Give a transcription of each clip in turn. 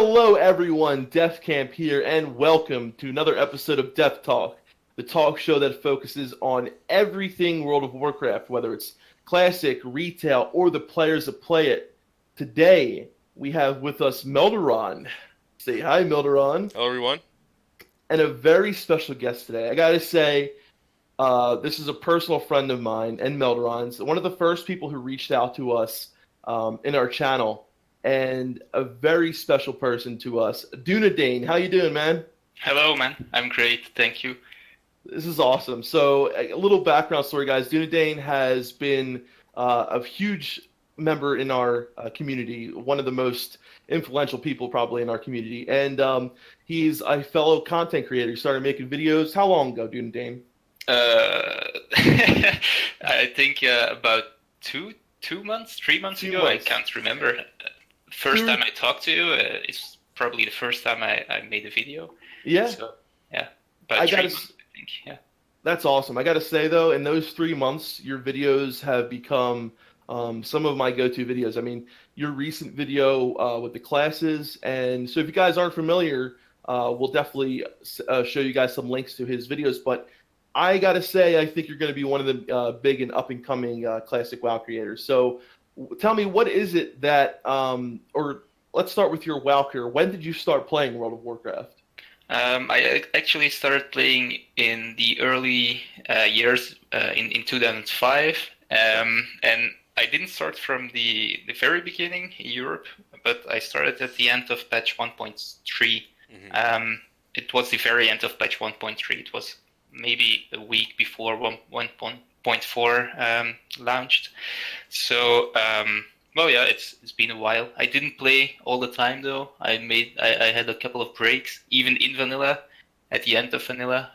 Hello everyone, Defcamp here, and welcome to another episode of DefTalk, the talk show that focuses on everything World of Warcraft, whether it's classic, retail, or the players that play it. Today, we have with us Melderon. Say hi, Melderon. Hello, everyone. And a very special guest today. I gotta say, this is a personal friend of mine and Melderon's, one of the first people who reached out to us in our channel, and a very special person to us, Dunedain. How you doing, man? Hello, man. I'm great. Thank you. This is awesome. So, a little background story, guys. Dunedain has been a huge member in our community, one of the most influential people probably in our community, and he's a fellow content creator. He started making videos. How long ago, Dunedain? I think about 2 months, 3 months ago. Months. I can't remember. First time I talked to you is probably the first time I made a video. Yeah. So, yeah. About 3 months, I think. Yeah. That's awesome. I got to say, though, in those 3 months, your videos have become some of my go-to videos. I mean, your recent video with the classes, and so if you guys aren't familiar, we'll definitely show you guys some links to his videos. But I got to say, I think you're going to be one of the big and up-and-coming classic WoW creators. So tell me, what is it that, or let's start with your WoW career. When did you start playing World of Warcraft? I actually started playing in the early years in 2005, and I didn't start from the very beginning in Europe, but I started at the end of patch 1.3. It was the very end of patch 1.3. It was maybe a week before 1.4 launched. So, well, yeah, it's been a while. I didn't play all the time though. I had a couple of breaks, even in vanilla. At the end of vanilla,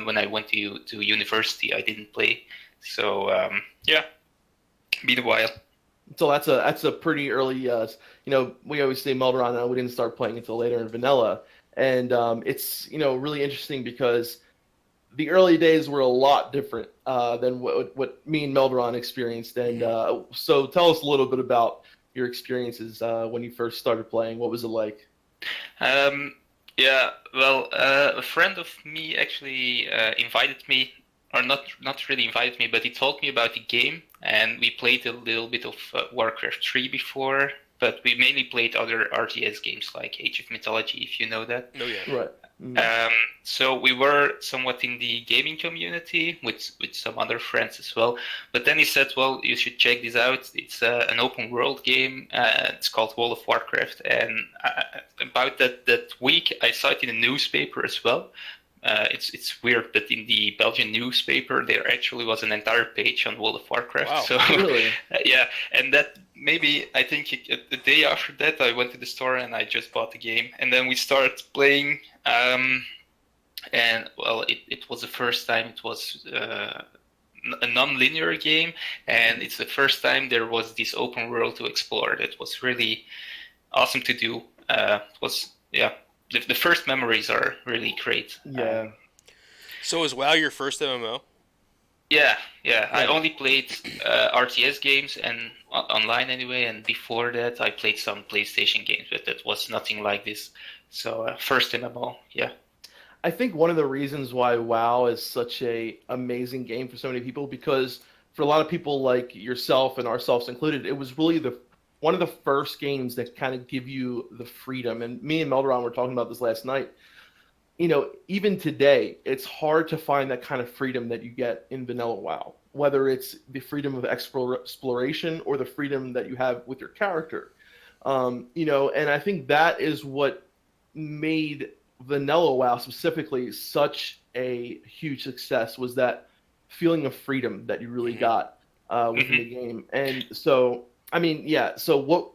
when I went to university, I didn't play. So, yeah, been a while. So that's a pretty early. We always say Melderon, and we didn't start playing until later in vanilla, and it's really interesting because the early days were a lot different than what me and Melderon experienced. And so tell us a little bit about your experiences when you first started playing. What was it like? Yeah, well, a friend of me actually invited me, or not really invited me, but he told me about the game, and we played a little bit of Warcraft 3 before, but we mainly played other RTS games like Age of Mythology, if you know that. Oh, yeah. Right. So we were somewhat in the gaming community with some other friends as well. But then he said, well, you should check this out. It's an open world game. It's called World of Warcraft. And about that week, I saw it in a newspaper as well. It's weird, but in the Belgian newspaper, there actually was an entire page on World of Warcraft. Wow. So, Really? yeah, and that I think the day after that, I went to the store and I just bought the game. And then we started playing, and well, it was the first time it was a non-linear game, and it's the first time there was this open world to explore. It was really awesome to do. It was, yeah. The first memories are really great. Yeah. So was WoW your first MMO? Yeah. I only played RTS games and online anyway, and before that I played some PlayStation games, but that was nothing like this. So first MMO, yeah. I think one of the reasons why WoW is such a amazing game for so many people, because for a lot of people like yourself and ourselves included, it was really one of the first games that kind of give you the freedom. And me and Melderon were talking about this last night. Even today, it's hard to find that kind of freedom that you get in vanilla WoW, whether it's the freedom of exploration or the freedom that you have with your character. And I think that is what made vanilla WoW specifically such a huge success, was that feeling of freedom that you really got within the game. And so, I mean, yeah. So what,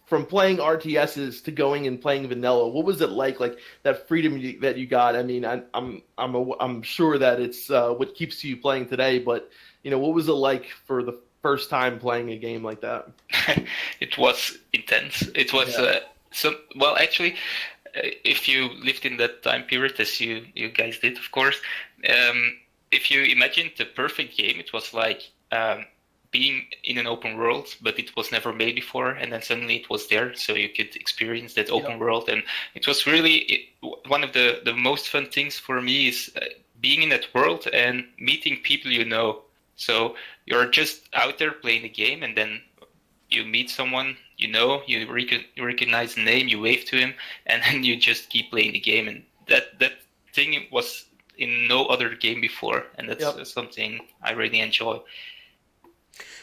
from playing RTSs to going and playing vanilla, what was it like that freedom that you got? I mean, I'm sure that it's what keeps you playing today, but what was it like for the first time playing a game like that? It was intense. It was well, actually, if you lived in that time period, as you guys did, of course, if you imagine the perfect game, it was like being in an open world, but it was never made before, and then suddenly it was there, so you could experience that open world. And it was really one of the most fun things for me is being in that world and meeting people you know. So you're just out there playing the game, and then you meet someone you know, you recognize the name, you wave to him, and then you just keep playing the game. And that thing was in no other game before, and that's something I really enjoy.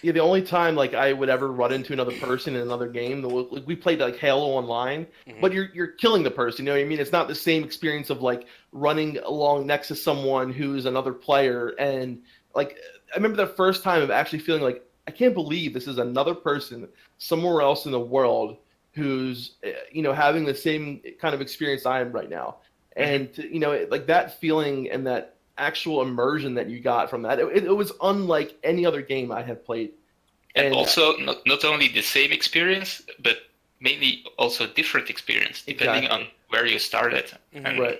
Yeah, the only time like I would ever run into another person in another game, we played like Halo Online, but you're killing the person. You know what I mean? It's not the same experience of like running along next to someone who's another player. And like I remember the first time of actually feeling like I can't believe this is another person somewhere else in the world who's having the same kind of experience I am right now. And like that feeling and that actual immersion that you got from that, it was unlike any other game I have played. And also not only the same experience, but mainly also different experience depending on where you started. And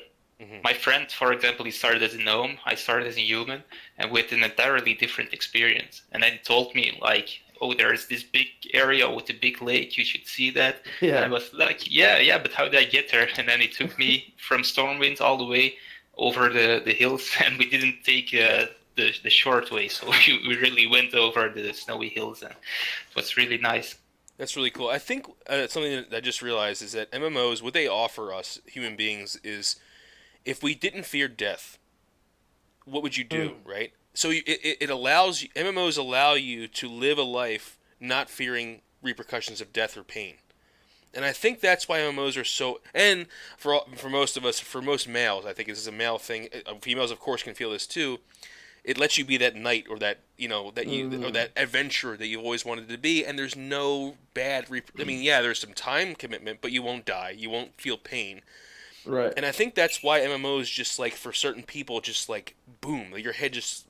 my friend, for example, he started as a gnome, I started as a human, and with an entirely different experience. And then he told me like, oh, there's this big area with a big lake, you should see that. And I was like, yeah, but how did I get there? And then he took me from Stormwind all the way over the hills, and we didn't take the short way, so we really went over the snowy hills, and it was really nice. That's really cool. I think something that I just realized is that MMOs, what they offer us human beings is, if we didn't fear death, what would you do, right? So it allows MMOs allow you to live a life not fearing repercussions of death or pain. And I think that's why MMOs are so. And for most of us, for most males, I think this is a male thing. Females, of course, can feel this too. It lets you be that knight or that or that adventurer that you've always wanted to be. And there's no bad. I mean, yeah, there's some time commitment, but you won't die. You won't feel pain. Right. And I think that's why MMOs just like for certain people, just like boom, your head just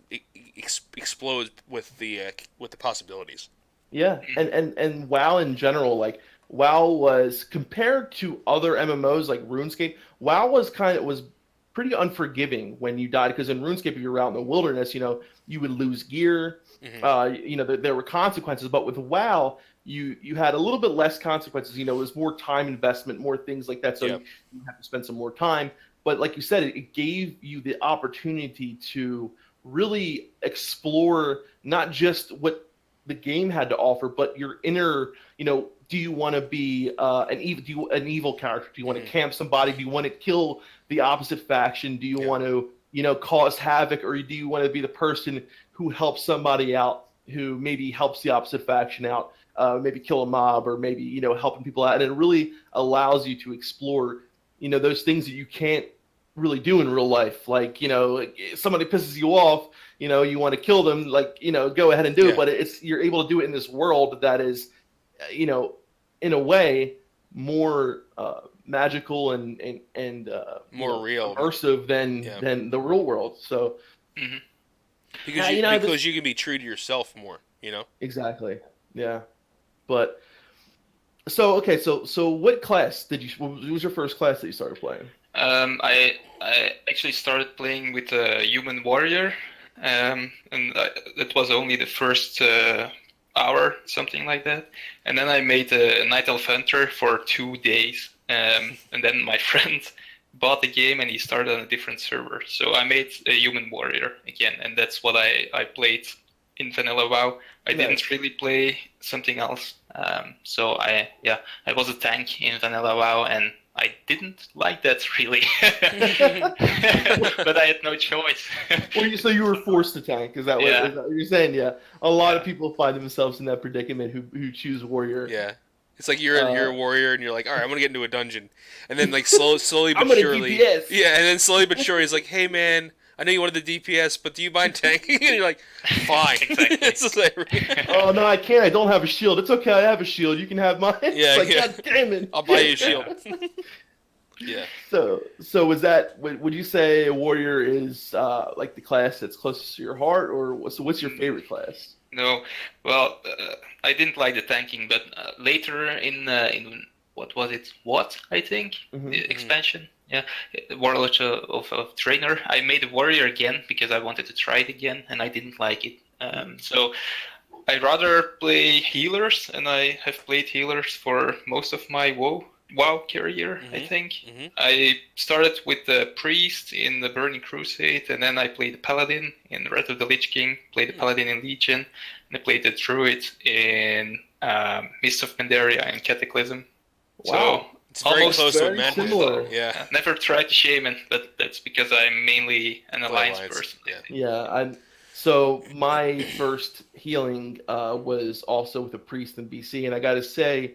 explodes with the possibilities. Yeah, and WoW in general, like WoW was compared to other MMOs like RuneScape. WoW was pretty unforgiving when you died, because in RuneScape, if you're out in the wilderness, you would lose gear. There were consequences, but with WoW, you had a little bit less consequences. It was more time investment, more things like that. So you have to spend some more time. But like you said, it gave you the opportunity to really explore not just what the game had to offer, but your inner, do you want to be an evil character? Do you want to camp somebody? Do you want to kill the opposite faction? Do you want to, cause havoc, or do you want to be the person who helps somebody out, who maybe helps the opposite faction out, maybe kill a mob, or maybe, helping people out? And it really allows you to explore, those things that you can't really do in real life. Like, if somebody pisses you off, you want to kill them, like, go ahead and do it. But you're able to do it in this world that is, in a way, more magical and more real, immersive than the real world. So because you can be true to yourself more. Exactly. Yeah. But so what class what was your first class that you started playing? I actually started playing with a human warrior, and that was only the first hour, something like that. And then I made a night elf hunter for 2 days, and then my friend bought the game and he started on a different server. So I made a human warrior again, and that's what I played in vanilla WoW. I didn't really play something else. So I was a tank in vanilla WoW, and I didn't like that really, but I had no choice. So you were forced to tank? Is that what you're saying? Yeah, a lot of people find themselves in that predicament who choose warrior. Yeah, it's like you're a warrior, and you're like, all right, I'm gonna get into a dungeon, and then like slowly but surely, DPS. And then slowly but surely, it's like, hey man, I know you wanted the DPS, but do you mind tanking? And you're like, fine. Oh no, I can't. I don't have a shield. It's okay. I have a shield. You can have mine. God damn it! I'll buy you a shield. So was that? Would you say a warrior is like the class that's closest to your heart, or what's your favorite class? No, well, I didn't like the tanking, but later in what was it? I think the expansion. Yeah, Warlord of Trainer. I made a warrior again because I wanted to try it again, and I didn't like it. So I rather play healers, and I have played healers for most of my WoW career, I think. I started with the Priest in the Burning Crusade, and then I played the Paladin in Wrath of the Lich King, played the Paladin in Legion, and I played the Druid in Mist of Pandaria and Cataclysm. Wow. So It's very almost close to what very Matt did. similar. Yeah. never tried Shaman, but that's because I'm mainly an Alliance person. Yeah. Yeah, so my first healing was also with a priest in BC, and I got to say,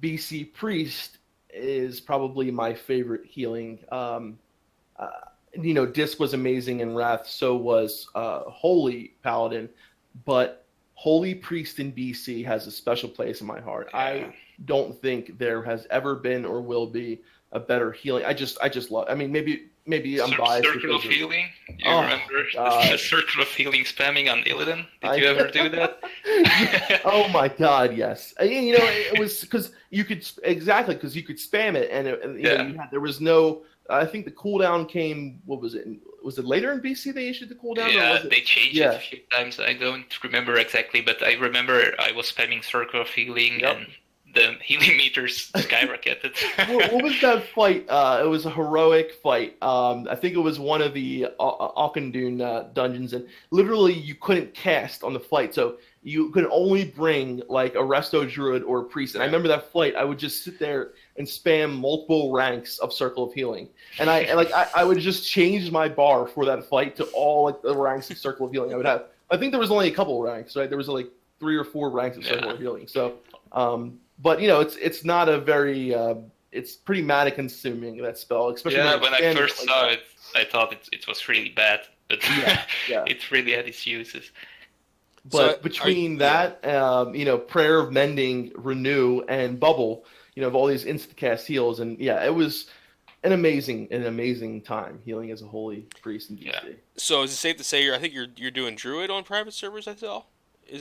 BC priest is probably my favorite healing. Disc was amazing in Wrath, so was Holy Paladin, but Holy Priest in BC has a special place in my heart. Yeah. I don't think there has ever been or will be a better healing. I just love. I mean, maybe I'm biased. Circle of because Healing. You Oh, remember God. the Circle of Healing spamming on Illidan? Did you ever do that? Oh my God, yes. It was because you could spam it, and there was no. I think the cooldown came. What was it? Was it later in BC they issued the cooldown? Or Yeah, was it? they changed it a few times. I don't remember exactly, but I remember I was spamming Circle of Healing and the healing meters skyrocketed. What was that fight? It was a heroic fight. I think it was one of the Auchendoon dungeons, and literally you couldn't cast on the fight, so you could only bring like a resto druid or a priest. And I remember that fight. I would just sit there and spam multiple ranks of Circle of Healing, and I would just change my bar for that fight to all like the ranks of Circle of Healing I would have. I think there was only a couple ranks, right? There was like 3 or 4 ranks of Circle of Healing. So. But it's not a very it's pretty mana consuming, that spell, especially when I first saw it, I thought it was really bad, but it really had its uses. But between that, Prayer of Mending, Renew, and Bubble, of all these instant cast heals, and it was an amazing time healing as a holy priest in DC. Yeah. So is it safe to say I think you're doing Druid on private servers, I saw?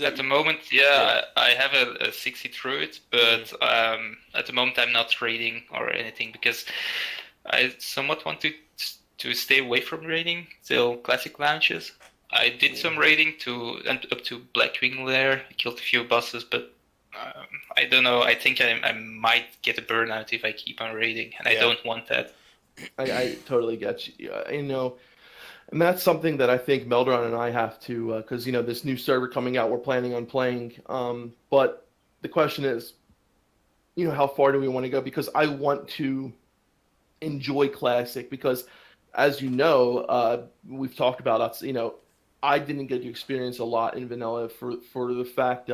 At the moment, I have a 60 Druid, but at the moment I'm not raiding or anything because I somewhat want to stay away from raiding till classic launches. I did some raiding up to Blackwing Lair. I killed a few bosses, but I don't know. I think I might get a burnout if I keep on raiding, and I don't want that. I totally get you. And that's something that I think Melderon and I have to, because this new server coming out, we're planning on playing. But the question is, how far do we want to go? Because I want to enjoy Classic. Because, as you know, we've talked about us. I didn't get to experience a lot in vanilla for the fact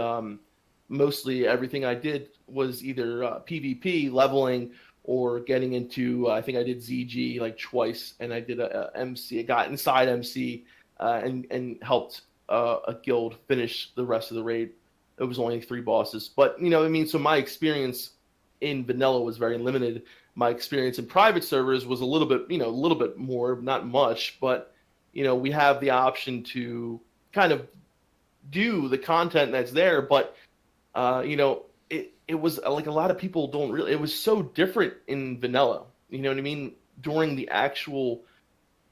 mostly everything I did was either PvP leveling or getting into, I think I did ZG like twice, and I did a MC. I got inside MC and helped a guild finish the rest of the raid. It was only 3 bosses, but so my experience in vanilla was very limited. My experience in private servers was a little bit more, not much, but we have the option to kind of do the content that's there, but it was like a lot of people don't really. It was so different in vanilla. You know what I mean? During the actual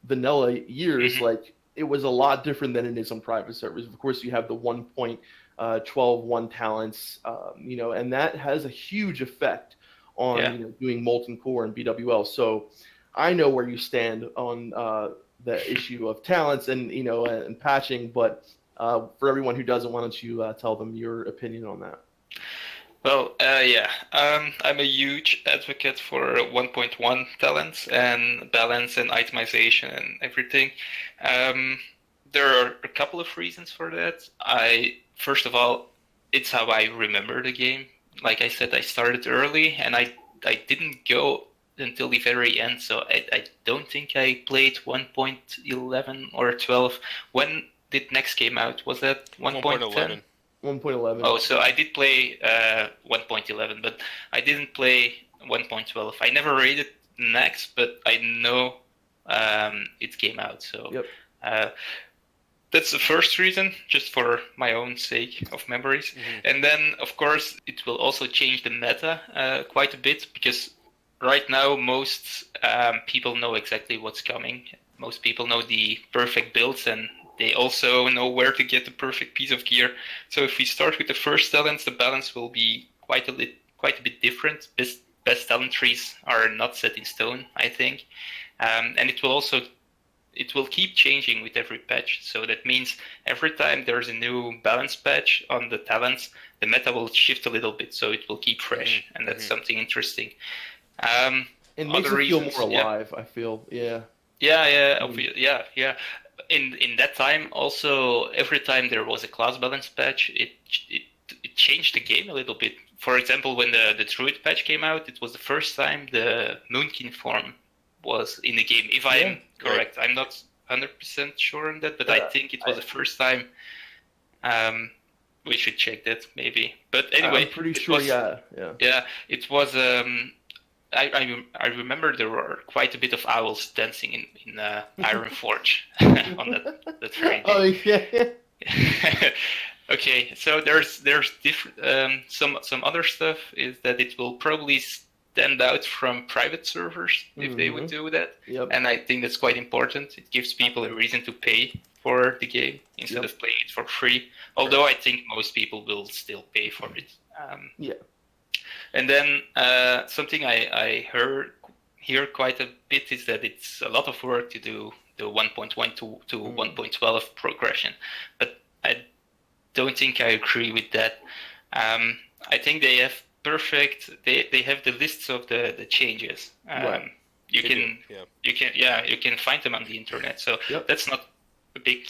vanilla years, like it was a lot different than it is on private servers. Of course, you have the 1.12 talents, and that has a huge effect on doing molten core and BWL. So I know where you stand on the issue of talents and and patching, but for everyone who doesn't, why don't you tell them your opinion on that? Well, I'm a huge advocate for 1.1 talents and balance and itemization and everything. There are a couple of reasons for that. First of all, it's how I remember the game. Like I said, I started early and I didn't go until the very end, so I don't think I played 1.11 or 12. When did next came out? Was that 1.11? 1.11. Oh, so I did play 1.11, but I didn't play 1.12. I never raided next, but I know it came out. So that's the first reason, just for my own sake of memories. And then, of course, it will also change the meta quite a bit, because right now most people know exactly what's coming. Most people know the perfect builds, and they also know where to get the perfect piece of gear. So if we start with the first talents, the balance will be quite a bit different. Best talent trees are not set in stone, I think, and it will keep changing with every patch. So that means every time there's a new balance patch on the talents, the meta will shift a little bit, so it will keep fresh, and that's something interesting. It makes it feel more alive. I feel, yeah. Yeah. In that time, also every time there was a class balance patch, it changed the game a little bit. For example, when the Druid patch came out, it was the first time the Moonkin form was in the game. If I'm correct, I'm not 100% sure on that, but I think it was the first time. We should check that maybe. But anyway, I'm pretty sure. Yeah. It was. I remember there were quite a bit of owls dancing in Iron Forge on that very day. Oh yeah. Okay, so there's different some other stuff is that it will probably stand out from private servers if they would do that. Yep. And I think that's quite important. It gives people a reason to pay for the game instead of playing it for free. Although I think most people will still pay for it. And then something I hear quite a bit is that it's a lot of work to do the 1.1 to 1.12 progression. But I don't think I agree with that. I think they have they have the lists of the changes. You can find them on the internet. So that's not a big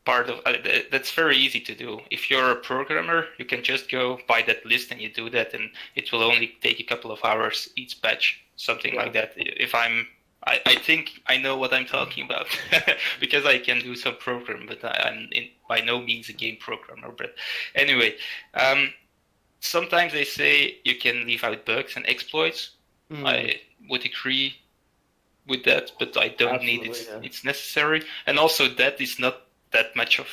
part of that's very easy to do. If you're a programmer, you can just go buy that list and you do that, and it will only take a couple of hours each patch, something like that. If I think I know what I'm talking about because I can do some program, but I'm by no means a game programmer. But anyway, sometimes they say you can leave out bugs and exploits. I would agree with that, but I don't need it. It's necessary, and also that is not that much of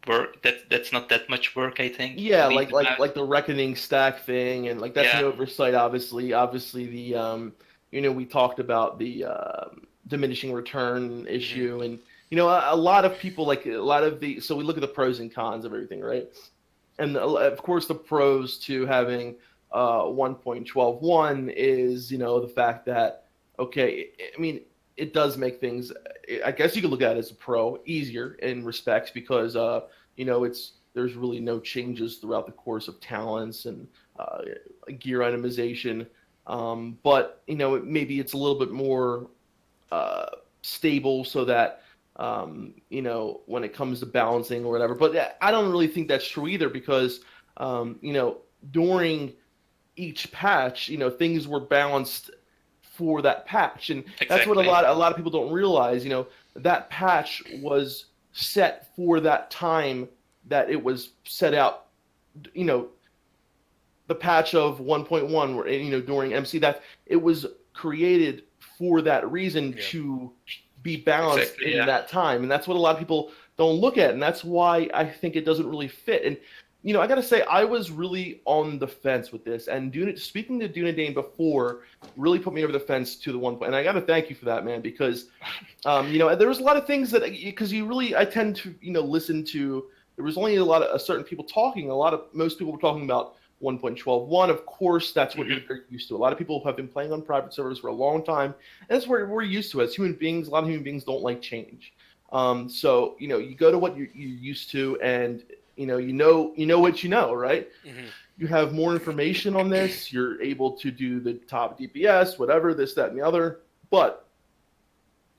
work. That's not that much work, I think. Yeah, like the reckoning stack thing, and like that's an oversight. Obviously, the we talked about the diminishing return issue, and a lot of people so we look at the pros and cons of everything, right? And of course, the pros to having 1.12.1 is the fact that it does make things, I guess you could look at it as a pro, easier in respects because there's really no changes throughout the course of talents and gear itemization. But maybe it's a little bit more stable so that when it comes to balancing or whatever. But I don't really think that's true either because during each patch, things were balanced for that patch, and that's what a lot of people don't realize. That patch was set for that time that it was set out. The patch of 1.1, where during MC, that it was created for that reason to be balanced in that time, and that's what a lot of people don't look at, and that's why I think it doesn't really fit. And I gotta say, I was really on the fence with this, and speaking to Dunedain before really put me over the fence to the 1 point, and I gotta thank you for that, man, because there was a lot of things that because I tend to listen to. There was only certain people talking. Most people were talking about 1.12.1. Of course, that's what you're used to. A lot of people have been playing on private servers for a long time, and that's what we're used to as human beings. A lot of human beings don't like change. So you go to what you're used to, and you know what you know, right? You have more information on this. You're able to do the top DPS, whatever, this, that, and the other. But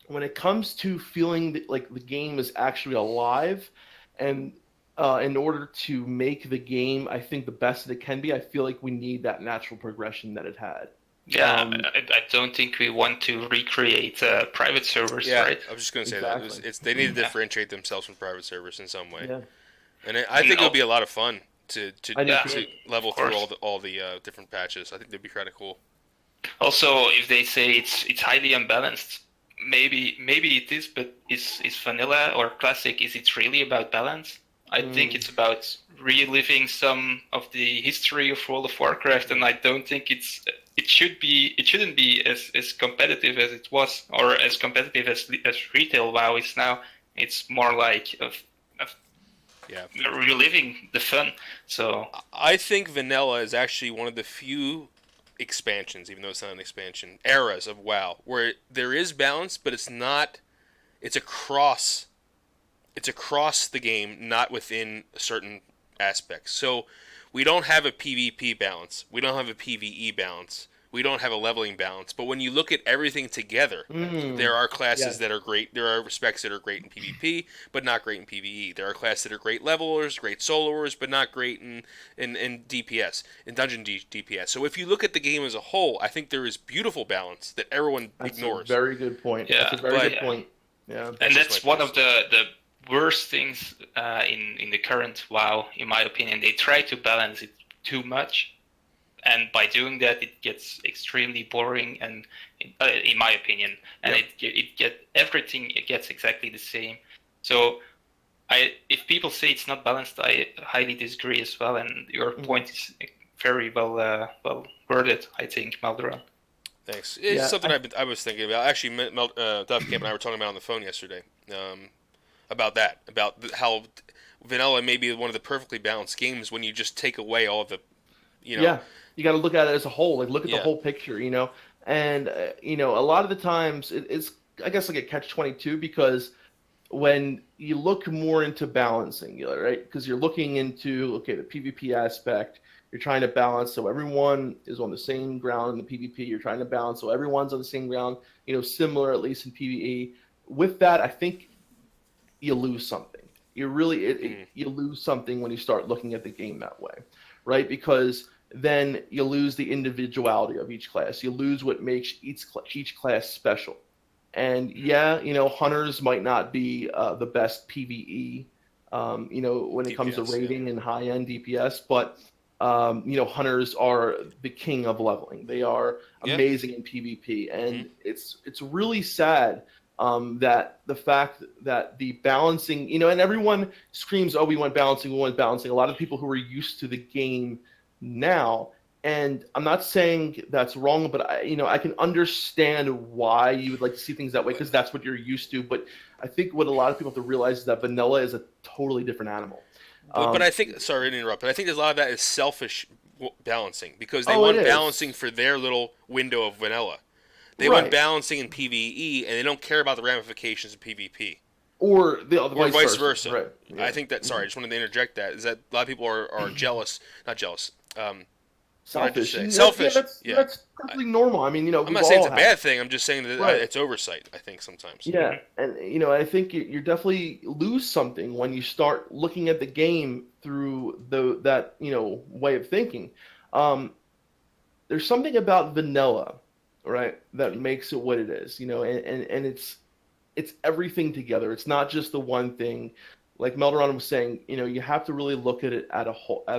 when it comes to feeling like the game is actually alive, and in order to make the game, I think, the best that it can be, I feel like we need that natural progression that it had. Yeah, I don't think we want to recreate private servers, right? I was just going to say that. They need to differentiate themselves from private servers in some way. Yeah. And I think it would be a lot of fun to level through all the different patches. I think that'd be kind of cool. Also, if they say it's highly unbalanced, maybe it is, but is vanilla or classic? Is it really about balance? I think it's about reliving some of the history of World of Warcraft, and I don't think it shouldn't be as competitive as it was, or as competitive as retail WoW is now. It's more like of Yeah. reliving the fun. So I think vanilla is actually one of the few expansions, even though it's not an expansion, eras of WoW where there is balance, but it's not. It's across. It's across the game, not within certain aspects. So we don't have a PvP balance. We don't have a PvE balance. We don't have a leveling balance. But when you look at everything together, there are classes that are great. There are specs that are great in PvP, but not great in PvE. There are classes that are great levelers, great soloers, but not great in DPS, in dungeon DPS. So if you look at the game as a whole, I think there is beautiful balance that everyone ignores. That's a very good point. Yeah, That's a very good point. Yeah. And just that's my one of the worst things in the current WoW, in my opinion. They try to balance it too much, and by doing that, it gets extremely boring. And in my opinion, and it gets exactly the same. So, if people say it's not balanced, I highly disagree as well. And your point is very well worded, I think, Melderon. Thanks. It's something I was thinking about. Actually, Defcamp and I were talking about on the phone yesterday. About that, how vanilla may be one of the perfectly balanced games when you just take away all of the, Yeah, you got to look at it as a whole. Like, look at the whole picture, And a lot of the times it's, I guess, like a catch-22, because when you look more into balancing, right? Because you're looking into the PvP aspect. You're trying to balance so everyone is on the same ground in the PvP. You're trying to balance so everyone's on the same ground, similar at least in PvE. With that, I think you lose something. You really you lose something when you start looking at the game that way, right? Because then you lose the individuality of each class. You lose what makes each class special. And hunters might not be the best PvE, when it comes to raiding and high-end DPS, but hunters are the king of leveling. They are amazing in PvP, and it's really sad that the fact that the balancing, and everyone screams, "Oh, we want balancing, we want balancing." A lot of people who are used to the game now, and I'm not saying that's wrong, but I can understand why you would like to see things that way, because that's what you're used to. But I think what a lot of people have to realize is that vanilla is a totally different animal. But I think, sorry to interrupt, but I think there's a lot of that is selfish balancing, because they want balancing for their little window of vanilla. They want balancing in PvE, and they don't care about the ramifications of PvP. Or vice versa. Right. Yeah. I think that, sorry, I just wanted to interject that, is that a lot of people are jealous, not jealous, selfish. Selfish. That's perfectly normal. I mean, I'm not saying it's a bad thing. I'm just saying that it's oversight, I think, sometimes. Yeah, and I think you definitely lose something when you start looking at the game through that way of thinking. There's something about vanilla, right, that makes it what it is, and it's everything together. It's not just the one thing. Like Melderon was saying, you have to really look at it as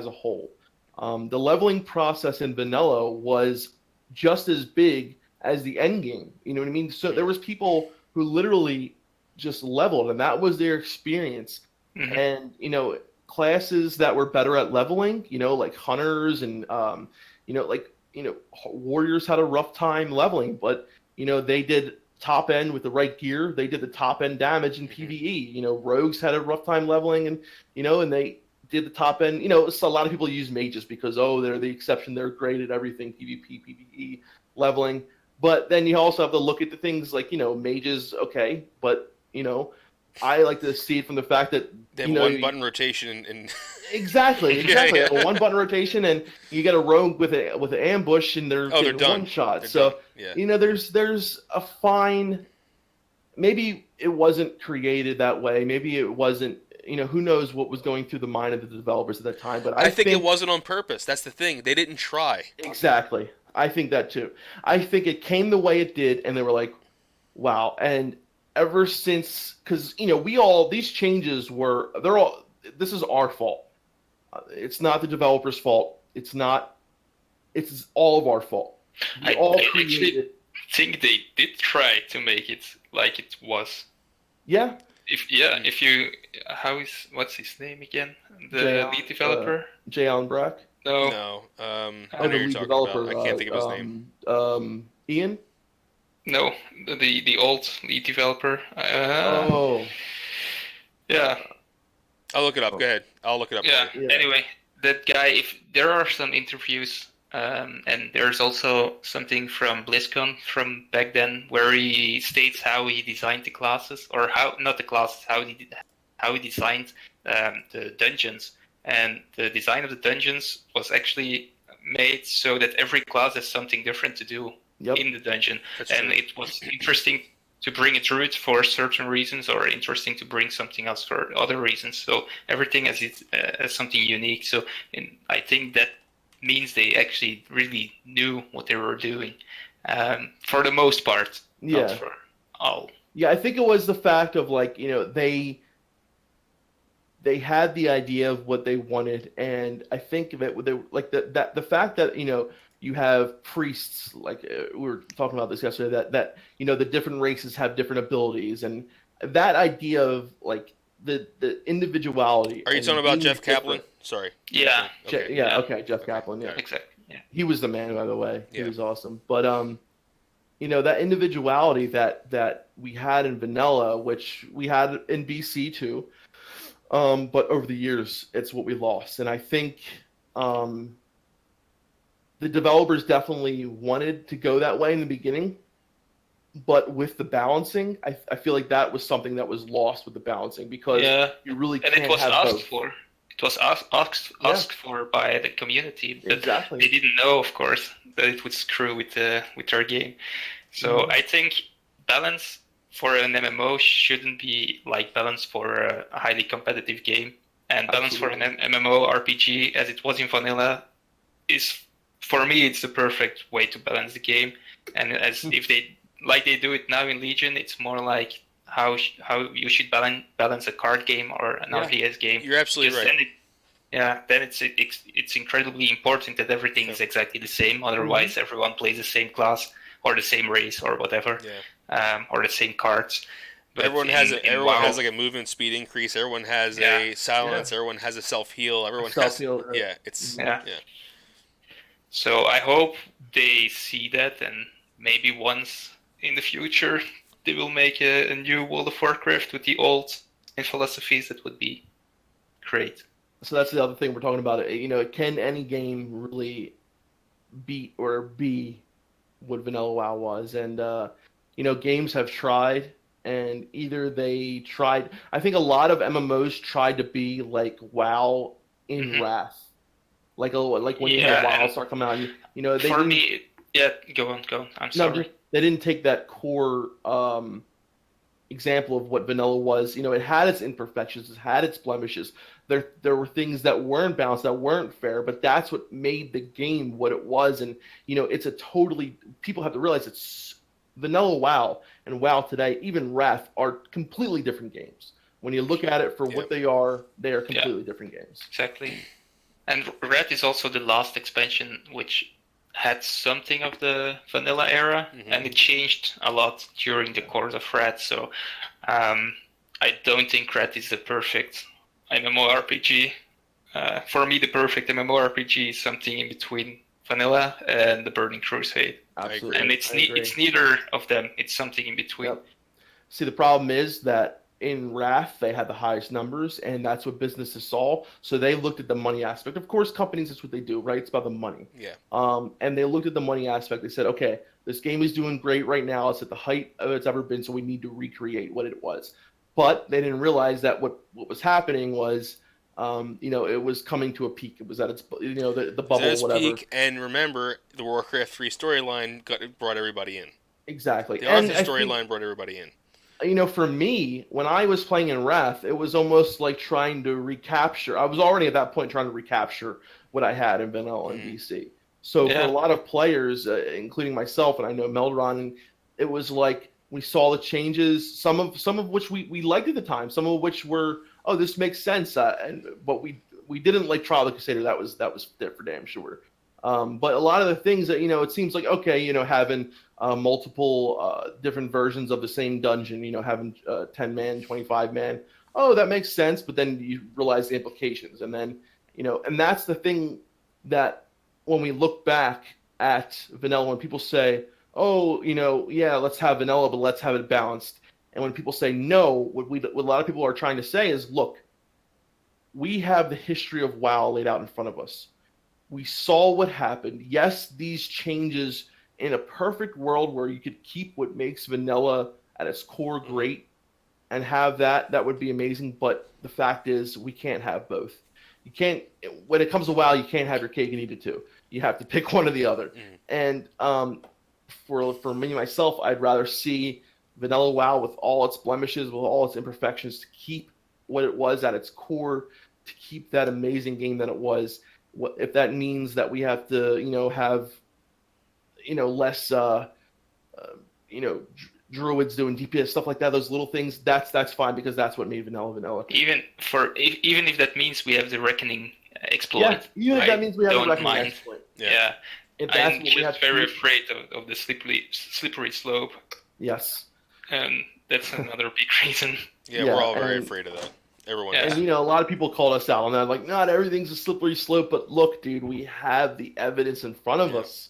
a whole. The leveling process in vanilla was just as big as the end game. You know what I mean? So there was people who literally just leveled, and that was their experience. And classes that were better at leveling, like hunters and warriors had a rough time leveling, but they did top end with the right gear. They did the top end damage in PvE. Rogues had a rough time leveling, and and they did the top end. So a lot of people use mages because they're the exception. They're great at everything PvP, PvE leveling. But then you also have to look at the things like mages. Okay, but I like to see it from the fact that they have one button rotation and exactly. A one button rotation, and you get a rogue with an ambush, and they're done. One shot. They're done. There's a fine. Maybe it wasn't created that way. Maybe it wasn't. Who knows what was going through the mind of the developers at that time. But I think it wasn't on purpose. That's the thing. They didn't try. Exactly. I think that too. I think it came the way it did, and they were like, "Wow!" And ever since, because these changes this is our fault. It's not the developers' fault. It's all of our fault. I actually think they did try to make it like it was. Yeah. What's his name again? The lead developer? J. Allen Brack? No. I know the you're lead talking developer. about. I can't think of his name. Ian? No, the old lead developer. Yeah. I'll look it up. Go ahead. I'll look it up. Yeah. For you. Yeah. Anyway, that guy. If there are some interviews, and there's also something from BlizzCon from back then where he states how he designed the classes, or how not the classes, how he designed the dungeons, and the design of the dungeons was actually made so that every class has something different to do Yep. in the dungeon, That's and true. it was interesting to bring a druid for certain reasons, or interesting to bring something else for other reasons. So everything has something unique. So I think that means they actually really knew what they were doing, for the most part, not Yeah. for all. Yeah, I think it was the fact of like, they had the idea of what they wanted, and I think that they like the fact that you have priests, like we were talking about this yesterday, that the different races have different abilities, and that idea of like the individuality Are you and talking about being Jeff Kaplan? different. Sorry. Yeah, Okay. Yeah, yeah. okay, Jeff Kaplan, yeah. Exactly. Yeah. He was the man, by the way. He Yeah. was awesome. But that individuality that we had in vanilla, which we had in BC too, but over the years, it's what we lost. And I think um, the developers definitely wanted to go that way in the beginning, but with the balancing, I feel like that was something that was lost with the balancing, because Yeah, you really and can't it was have asked both. for. It was asked for by the community, but Exactly. they didn't know, of course, that it would screw with our game. So Mhm. I think balance for an MMO shouldn't be like balance for a highly competitive game, and balance for an MMO RPG, as it was in vanilla, is, for me, it's the perfect way to balance the game. And as if they do it now in Legion, it's more like how you should balance a card game or an Yeah. RTS game. You're absolutely right. Then it's incredibly important that everything is exactly the same. Otherwise, everyone plays the same class or the same race or whatever, or the same cards. But everyone has WoW, like a movement speed increase. Everyone has a silence. Yeah. Everyone has a self heal. Everyone Self-heal, has It's Yeah. So I hope they see that, and maybe once in the future they will make a new World of Warcraft with the old philosophies. That would be great. So that's the other thing we're talking about. Can any game really beat or be what Vanilla WoW was? And games have tried, and either they tried. I think a lot of MMOs tried to be like WoW in Wrath, like when you had WoW start coming out. They For didn't. me, go on. I'm No, sorry. they didn't take that core example of what vanilla was. It had its imperfections, it had its blemishes. There were things that weren't balanced, that weren't fair, but that's what made the game what it was. And it's a totally, people have to realize it's vanilla WoW and WoW today, even Wrath, are completely different games. When you look at it for what they are completely different games. Exactly. And Red is also the last expansion which had something of the vanilla era, and it changed a lot during the course of Red. So I don't think Red is the perfect MMORPG. For me, the perfect MMORPG is something in between vanilla and the Burning Crusade. Absolutely. And it's neither of them. It's something in between. Yep. See, the problem is that in Wrath, they had the highest numbers, and that's what businesses saw. So they looked at the money aspect. Of course, companies, that's what they do, right? It's about the money. Yeah. And they looked at the money aspect. They said, okay, this game is doing great right now. It's at the height of it's ever been, so we need to recreate what it was. But they didn't realize that what was happening was, it was coming to a peak. It was at its, the bubble, whatever. Peak, and remember, the Warcraft 3 storyline brought everybody in. Exactly. The Arthur storyline brought everybody in. For me, when I was playing in Wrath, it was almost like trying to recapture. I was already at that point trying to recapture what I had in Vanilla and BC. So for a lot of players, including myself, and I know Melderon, it was like we saw the changes. Some of which we liked at the time. Some of which were, oh, this makes sense. But we didn't like Trial of the Crusader. That was for damn sure. But a lot of the things that it seems like, okay, having multiple different versions of the same dungeon, having 10 man, 25 man. Oh, that makes sense. But then you realize the implications, and then and that's the thing that when we look back at vanilla, when people say, oh, yeah, let's have vanilla, but let's have it balanced. And when people say no, what a lot of people are trying to say is, look, we have the history of WoW laid out in front of us. We saw what happened. Yes, these changes in a perfect world where you could keep what makes vanilla at its core great and have that would be amazing. But the fact is, we can't have both. You can't. When it comes to WoW, you can't have your cake and eat it too. You have to pick one or the other. And for me myself, I'd rather see vanilla WoW with all its blemishes, with all its imperfections, to keep what it was at its core, to keep that amazing game that it was. If that means that we have to, have, less, druids doing DPS stuff like that, those little things, that's fine, because that's what made vanilla. Even if that means we have the reckoning exploit. Yeah, even if that means we have Don't the reckoning mind. exploit. Yeah. If that's I'm what we have just to very do, afraid of the slippery slope, yes. and that's another big reason. Yeah, Yeah, we're all very and- afraid of that. Everyone Yeah. is. And a lot of people called us out on that, like, not everything's a slippery slope. But look, dude, we have the evidence in front of us.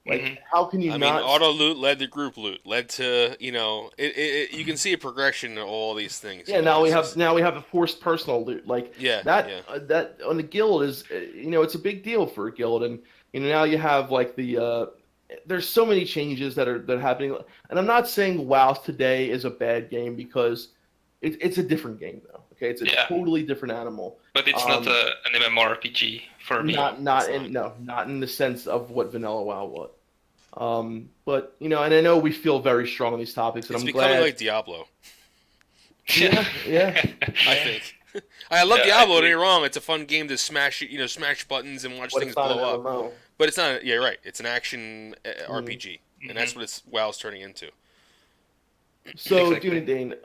Like, how can you I not? mean, auto loot led to group loot, led to you can see a progression in all these things. Yeah, now we have a forced personal loot, like Yeah, that. yeah. That on the guild is, it's a big deal for a guild, and now you have like the. There's so many changes that are happening, and I'm not saying WoW today is a bad game, because it's a different game though. Okay, it's a totally different animal. But it's not an MMORPG for me. Not in the sense of what vanilla WoW was. But and I know we feel very strong on these topics, and It's I'm becoming glad. like Diablo. Yeah. I think. I love Diablo. Don't get me wrong. It's a fun game to smash buttons and watch But things it's not blow an up. MMO. But it's not. Yeah, right. It's an action RPG, and that's what WoW's turning into. So, Exactly. Dunedain,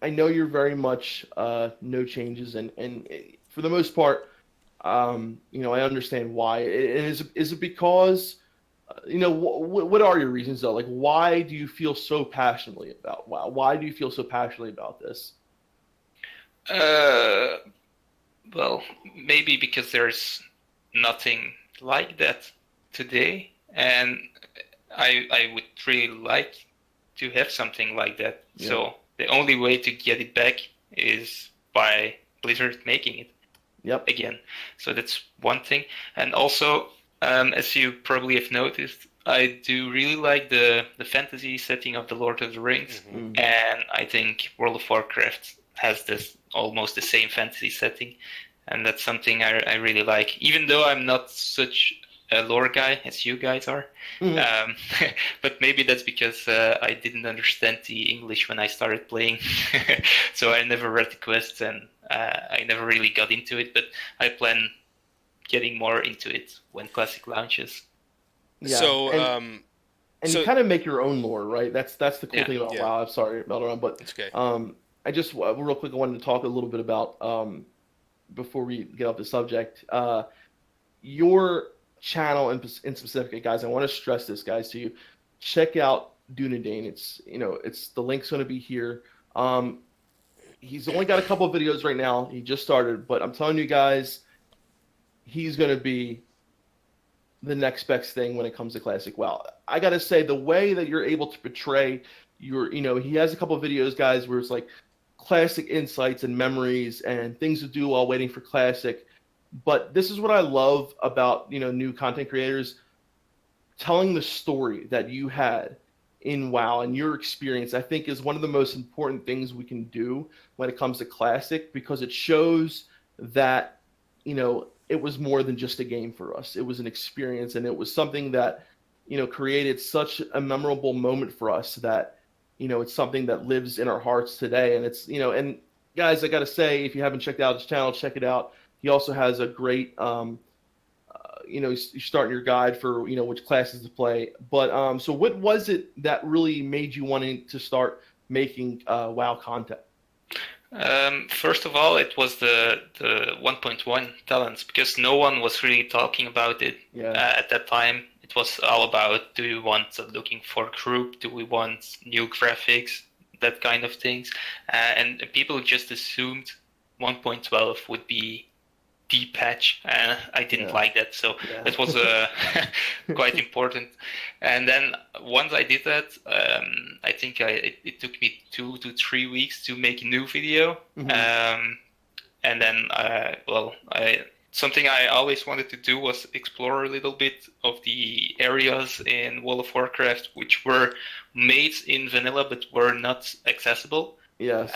I know you're very much no changes, and for the most part, I understand why. Is it because, what are your reasons though? Like, why do you feel so passionately about WoW? Why do you feel so passionately about this? Well, maybe because there's nothing like that today, and I would really like to have something like that. Yeah. So the only way to get it back is by Blizzard making it again. So that's one thing. And also, as you probably have noticed, I do really like the fantasy setting of the Lord of the Rings, and I think World of Warcraft has this almost the same fantasy setting, and that's something I really like. Even though I'm not such a lore guy as you guys are, but maybe that's because I didn't understand the English when I started playing, so I never read the quests, and I never really got into it. But I plan getting more into it when Classic launches. Yeah. So, and you kind of make your own lore, right? That's the cool thing about WoW. I'm sorry, Melderon, but it's okay. I just real quick, I wanted to talk a little bit about before we get off the subject, your channel in specific, guys. I want to stress this, guys, to you. Check out Dunedain. It's the link's going to be here. He's only got a couple of videos right now. He just started, but I'm telling you guys, he's going to be the next best thing when it comes to classic WoW. I gotta say, the way that you're able to portray he has a couple of videos, guys, where it's like classic insights and memories and things to do while waiting for classic. But this is what I love about new content creators, telling the story that you had in WoW and your experience. I think is one of the most important things we can do when it comes to classic, because it shows that it was more than just a game for us. It was an experience, and it was something that, created such a memorable moment for us that, it's something that lives in our hearts today. And it's, and guys, I got to say, if you haven't checked out his channel, check it out. He also has a great, you're starting your guide for, which classes to play. But so what was it that really made you wanting to start making WoW content? First of all, it was the 1.1 talents, because no one was really talking about it at that time. It was all about, do we want looking for group? Do we want new graphics? That kind of things. And people just assumed 1.12 would be deep patch, and I didn't like that. So Yeah. that was quite important. And then once I did that, I think it took me 2 to 3 weeks to make a new video. And then, something I always wanted to do was explore a little bit of the areas in World of Warcraft which were made in vanilla but were not accessible. Yes.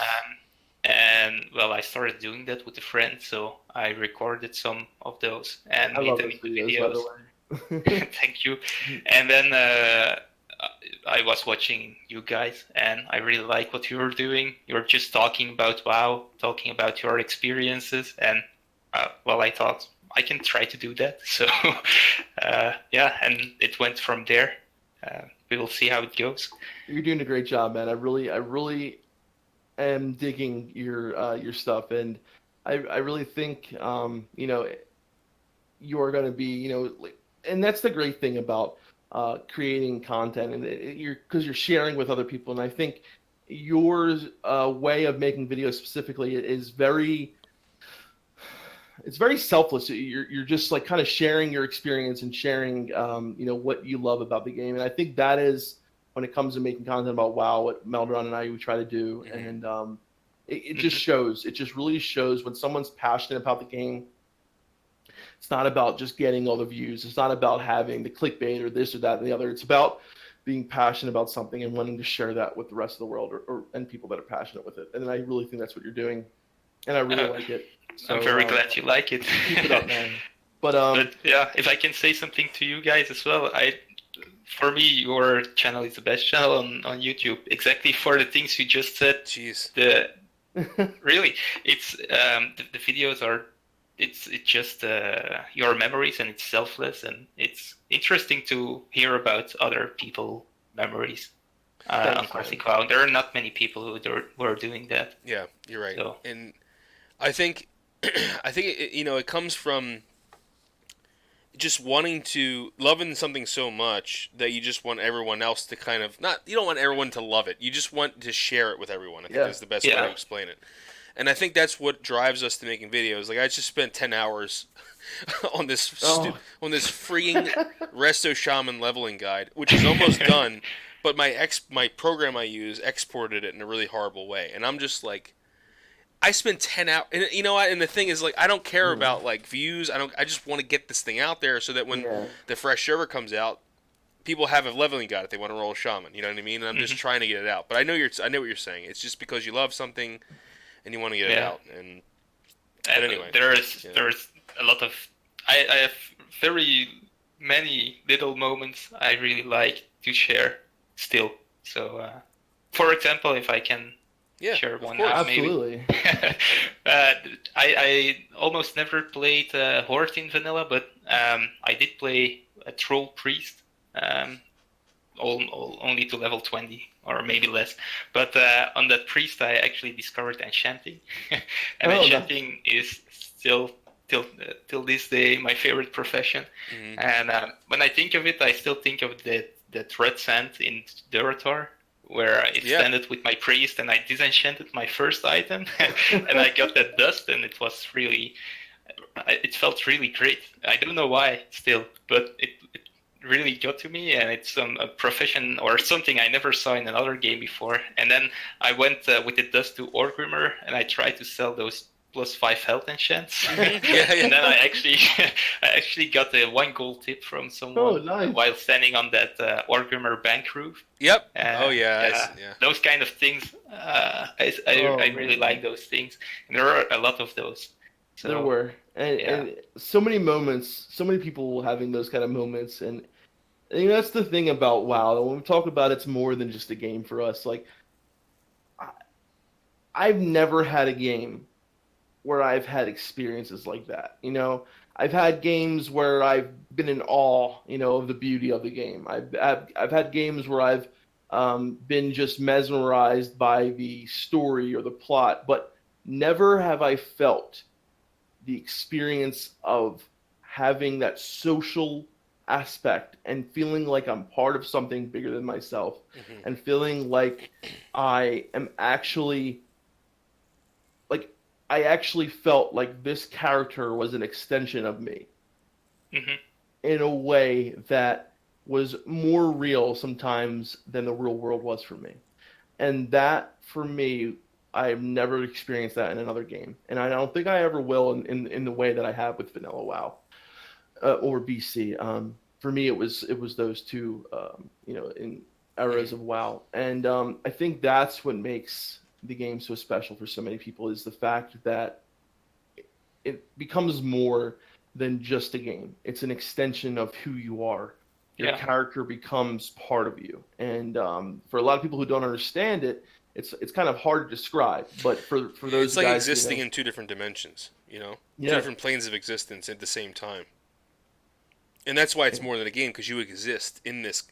And well, I started doing that with a friend, so I recorded some of those and I made love them those into videos, by the videos. way. Thank you. And then I was watching you guys, and I really like what you were doing. You're just talking about WoW, talking about your experiences, and I thought I can try to do that. So yeah, and it went from there. We will see how it goes. You're doing a great job, man. I really am digging your stuff, and I really think you know, you're going to be, you know, and that's the great thing about creating content, and because you're sharing with other people, and I think your way of making videos specifically is it's very selfless. You're just like kind of sharing your experience and sharing you know, what you love about the game, and I think that is, when it comes to making content about WoW, what Melderon and I we try to do, and it just shows. It just really shows when someone's passionate about the game. It's not about just getting all the views. It's not about having the clickbait or this or that and the other. It's about being passionate about something and wanting to share that with the rest of the world, and people that are passionate with it. And I really think that's what you're doing, and I really like it. So, I'm very glad you like it. Keep it up, man. But yeah, if I can say something to you guys as well, for me, your channel is the best channel on YouTube. Exactly for the things you just said. Jeez. Really, it's the videos are. It's just your memories, and it's selfless, and it's interesting to hear about other people's memories on Classic WoW. There are not many people who are doing that. Yeah, you're right. So. And I think, it comes from just wanting to loving something so much that you just want everyone else to kind of you don't want everyone to love it. You just want to share it with everyone. I think that's the best way to explain it. And I think that's what drives us to making videos. Like, I just spent 10 hours on this freaking Resto Shaman leveling guide, which is almost done, but my program I use exported it in a really horrible way. And I'm just like, I spent 10 hours, and you know what? And the thing is, like, I don't care about like views. I just want to get this thing out there so that when the fresh server comes out, people have a leveling guide if they want to roll a shaman. You know what I mean? And I'm just trying to get it out. But I know what you're saying. It's just because you love something and you want to get it out. But anyway, there's a lot of I have very many little moments I really like to share still. So, for example, if I can share one out, absolutely. Maybe. I almost never played Horde in vanilla, but I did play a Troll Priest. Only to level 20 or maybe less, but on that priest I actually discovered enchanting, and enchanting is still till this day my favorite profession. And when I think of it, I still think of the red sand in Durator, where I landed with my priest and I disenchanted my first item, and I got that dust, and it was it felt really great. I don't know why still, but it really got to me, and it's a profession or something I never saw in another game before. And then I went with the dust to Orgrimmar, and I tried to sell those +5 health enchants. And then I actually got a 1 gold tip from someone while standing on that Orgrimmar bank roof. Yep. Those kind of things. I really like those things, and there are a lot of those. So, there were, and so many moments, so many people having those kind of moments, and you know, that's the thing about WoW. When we talk about it's more than just a game for us. Like, I've never had a game where I've had experiences like that. You know, I've had games where I've been in awe, you know, of the beauty of the game. I've had games where I've been just mesmerized by the story or the plot, but never have I felt the experience of having that social aspect and feeling like I'm part of something bigger than myself, and feeling like I am actually, like, I actually felt like this character was an extension of me Hmm. in a way that was more real sometimes than the real world was for me. And that, for me, I've never experienced that in another game. And I don't think I ever will in the way that I have with Vanilla WoW or BC. For me, it was those two, in eras of WoW. And I think that's what makes the game so special for so many people is the fact that it becomes more than just a game. It's an extension of who you are. Your Yeah. character becomes part of you, and for a lot of people who don't understand it, it's kind of hard to describe. But for those It's like guys, existing in two different dimensions, two yeah, different planes of existence at the same time. And that's why it's more than a game, because you exist in this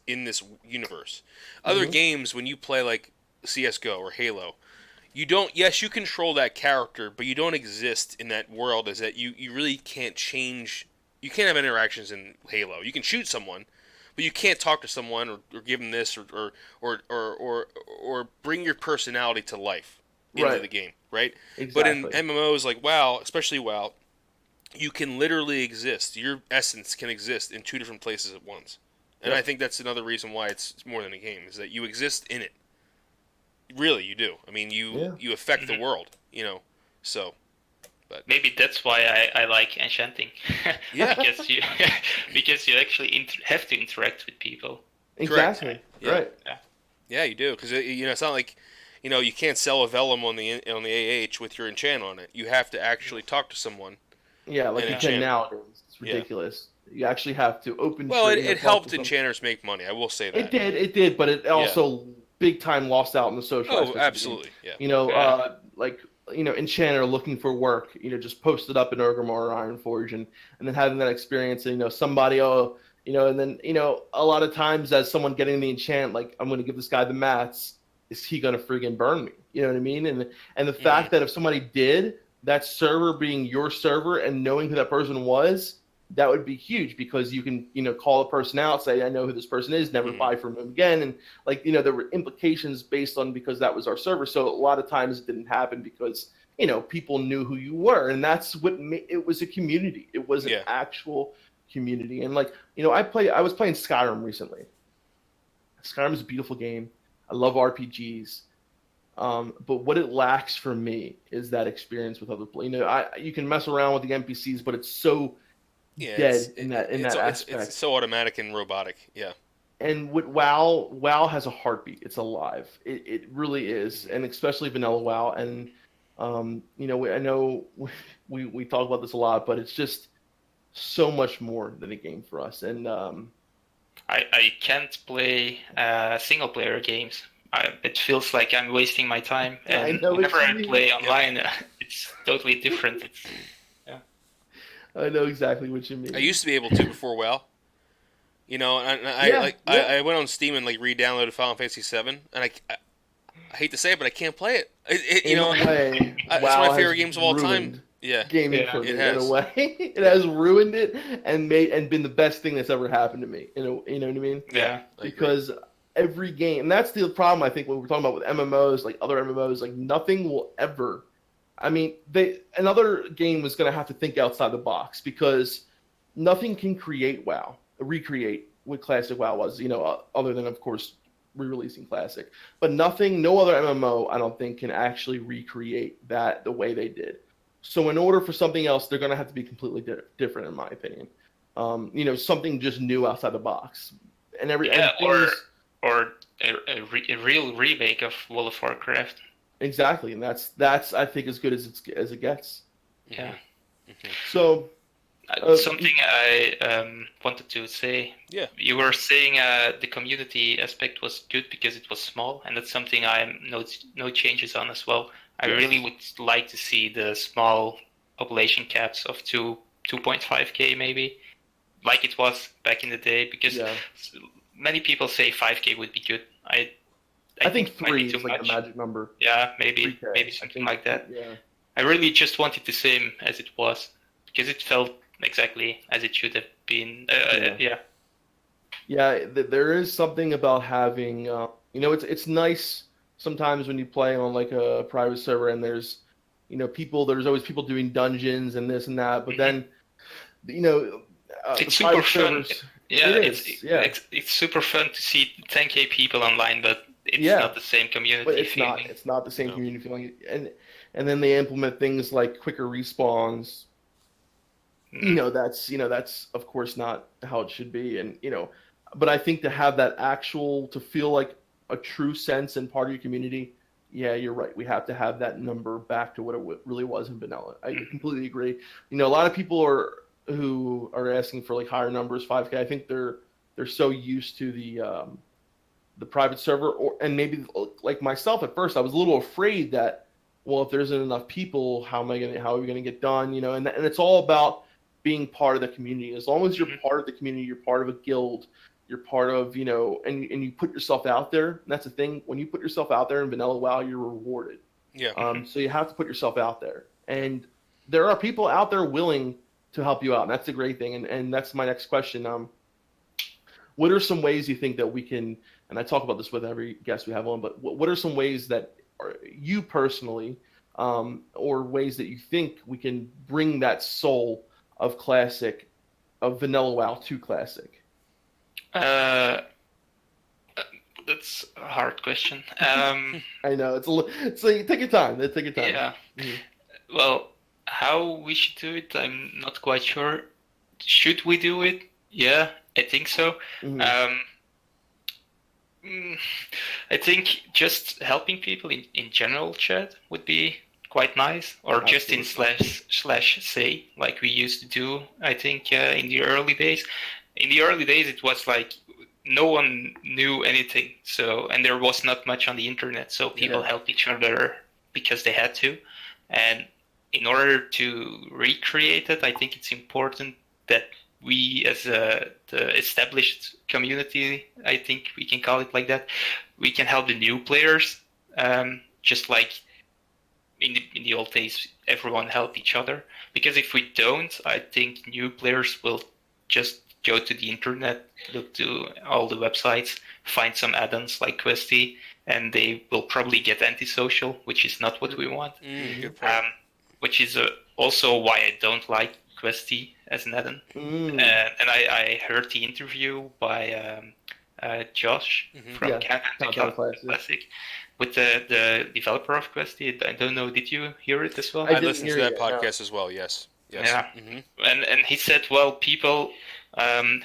universe. Other hmm games, when you play like CS:GO or Halo, you don't. Yes, you control that character, but you don't exist in that world. As that you really can't change. You can't have interactions in Halo. You can shoot someone, but you can't talk to someone or give them this or bring your personality to life into right, the game, right? But in exactly, MMOs like WoW, especially WoW, you can literally exist. Your essence can exist in two different places at once. And I yep, think that's another reason why it's more than a game, is that you exist in it. Really, you do. I mean, you yeah, you affect the Hmm. world. So, but Maybe that's why I like enchanting, yeah, because you because you actually have to interact with people. correct. exactly, Yeah, right, Yeah. yeah, you do, because it's not like you can't sell a vellum on the AH with your enchant on it. You have to actually talk to someone yeah, like and you Yeah. can enchant. nowadays. It's Yeah. ridiculous. You actually have to open Well, tree, it talk to helped some. enchanters make money. I will say that. It did, but it Yeah. also big time lost out in the social Oh, aspect of the game. absolutely. Yeah. Yeah. Like Enchanter looking for work, just posted up in Orgrimmar or Ironforge, and then having that experience, and somebody, and then a lot of times as someone getting the enchant, like I'm going to give this guy the mats, is he going to friggin' burn me? You know what I mean? And the Hmm. fact that if somebody did, that server being your server and knowing who that person was, that would be huge because you can call a person out, say I know who this person is, never Hmm. buy from him again, and like there were implications based on because that was our server. So a lot of times it didn't happen because people knew who you were, and that's what it was a community. It was an Yeah. actual community, and like I was playing Skyrim recently. Skyrim is a beautiful game. I love RPGs. But what it lacks for me is that experience with other people. You can mess around with the NPCs, but it's so Yeah. It's dead it, in it's that it's aspect. so automatic and robotic. Yeah. And with WoW has a heartbeat. It's alive. It really is, Hmm. and especially vanilla WoW. And I know we talk about this a lot, but it's just so much more than a game for us. And I can't play single player games. It feels like I'm wasting my time, I and know what whenever you I mean. play Yep. online, it's totally different. It's yeah. I know exactly what you I mean. used to be able to before WoW. And I Yeah, like yeah. I went on Steam and like re-downloaded Final Fantasy VII, and I hate to say it, but I can't play it. In a way, It's one of WoW my has favorite games of all time. ruined Yeah, gaming Yeah. for it me. In a has. way, it Yeah, has ruined it and been the best thing that's ever happened to me. You know what I mean? yeah, Yeah. I agree. Because every game, and that's the problem I think when we're talking about with MMOs, like other MMOs, like nothing will ever. I mean, another game was going to have to think outside the box because nothing can recreate what classic WoW was. Other than of course re-releasing classic, but no other MMO I don't think can actually recreate that the way they did. So in order for something else, they're going to have to be completely different, in my opinion. Something just new outside the box, Yeah. and things. Or a real remake of World of Warcraft. Exactly, and that's I think as good as it gets. Yeah. Hmm. Hmm. So Something I wanted to say. Yeah. You were saying the community aspect was good because it was small, and that's something I no changes on as well. I really yes, would like to see the small population caps of 2.5k maybe, like it was back in the day, because yeah, many people say 5k would be good. I I think think it might be three too is like the much. magic number. Yeah, Three maybe K. I something think like that. yeah, I really just wanted the same as it was because it felt exactly as it should have been. yeah. Yeah. Yeah, there is something about having, it's nice sometimes when you play on like a private server and there's, there's always people doing dungeons and this and that, but then, It's the super private fun. servers, Yeah, it is, yeah. it's super fun to see 10k people online, but it's Yeah. not the same community But it's feeling. not. It's not the same No. community feeling, and then they implement things like quicker respawns. That's of course not how it should be, and but I think to have that to feel like a true sense and part of your community. Yeah, you're right. We have to have that number back to what it really was in vanilla. I completely agree. A lot of people who are asking for like higher numbers, 5K. I think they're so used to the private server, and maybe like myself at first, I was a little afraid that, well, if there isn't enough people, how are we gonna get done? And it's all about being part of the community. As long as you're part of the community, you're part of a guild, you're part of, and you put yourself out there. And that's the thing. When you put yourself out there in vanilla WoW, you're rewarded. Yeah. So you have to put yourself out there, and there are people out there willing to help you out. And that's the great thing. And that's my next question. What are some ways you think that we can, and I talk about this with every guest we have on, but what are some ways that you personally, or ways that you think we can bring that soul of vanilla WoW to classic? That's a hard question. I know it's like take your time. Take your time. Yeah. Mm-hmm. Well, how we should do it, I'm not quite sure. Should we do it? Yeah, I think so. Mm-hmm. I think just helping people in general chat would be quite nice, or just in slash say, like we used to do, I think, in the early days. In the early days, it was like no one knew anything, and there was not much on the internet, so people helped each other because they had to. And in order to recreate it, I think it's important that we, as the established community, I think we can call it like that, we can help the new players, just like in the old days, everyone helped each other. Because if we don't, I think new players will just go to the internet, look to all the websites, find some add-ons like Questy, and they will probably get antisocial, which is not what we want. Good point. Which is also why I don't like Questy as an add-on. And I heard the interview by Josh from Countdown Classic with the developer of Questy. I don't know, did you hear it as well? I listened to that podcast as well, yes. Yeah. And he said, well, people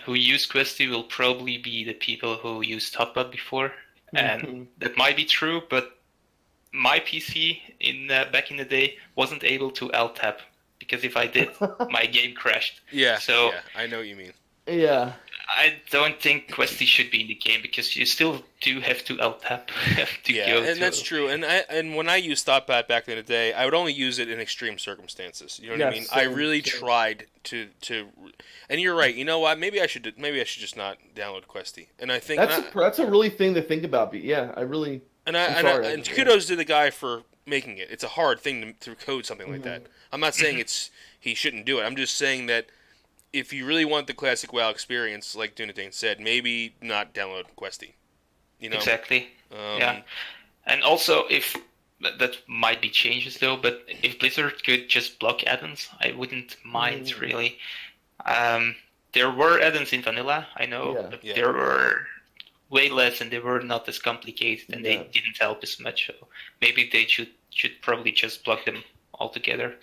who use Questy will probably be the people who used Hotbot before. And that might be true, but my PC back in the day wasn't able to Alt-Tab, because if I did, my game crashed. Yeah, so I know what you mean. Yeah. I don't think Questy should be in the game, because you still do have to Alt-Tab to go and that's true. And when I used ThoughtPad back in the day, I would only use it in extreme circumstances. You know what I mean? I really tried to. And you're right. You know what? Maybe I should just not download Questy. And I think that's a really thing to think about. Yeah, I really. And kudos to the guy for making it. It's a hard thing to code something like that. I'm not saying he shouldn't do it. I'm just saying that if you really want the classic WoW experience, like Dunedain said, maybe not download Questy. Exactly. Yeah. And also, if that might be changes though, but if Blizzard could just block add-ons, I wouldn't mind really. There were add-ons in vanilla, I know, but there were way less, and they were not as complicated, and they didn't help as much. So maybe they should probably just block them altogether.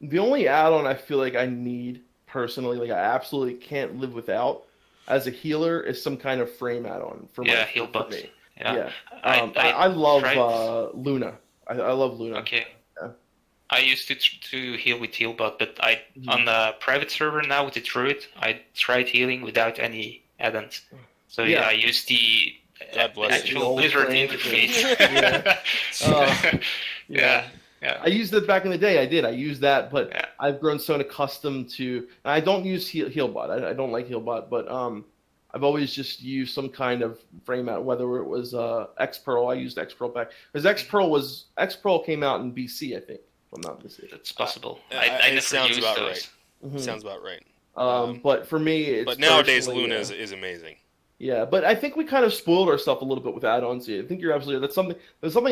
The only add-on I feel like I need personally, like I absolutely can't live without as a healer, is some kind of frame add-on for Healbot. me. I love Luna. I love Luna. Okay. Yeah. I used to heal with Healbot, but on the private server now with the Druid, I tried healing without any add-ons. So I used the actual Blizzard interface. Yeah. I used it back in the day. I used that, but I've grown so accustomed to. I don't use Healbot. I don't like Healbot, but I've always just used some kind of frame out. Whether it was Xpearl, I used Xpearl back because Xpearl came out in BC, I think. If I'm not mistaken. That's possible. I never sounds used about those. right. Sounds about right. But for me, it's nowadays Luna is amazing. Yeah, but I think we kind of spoiled ourselves a little bit with add-ons here. I think you're absolutely that's something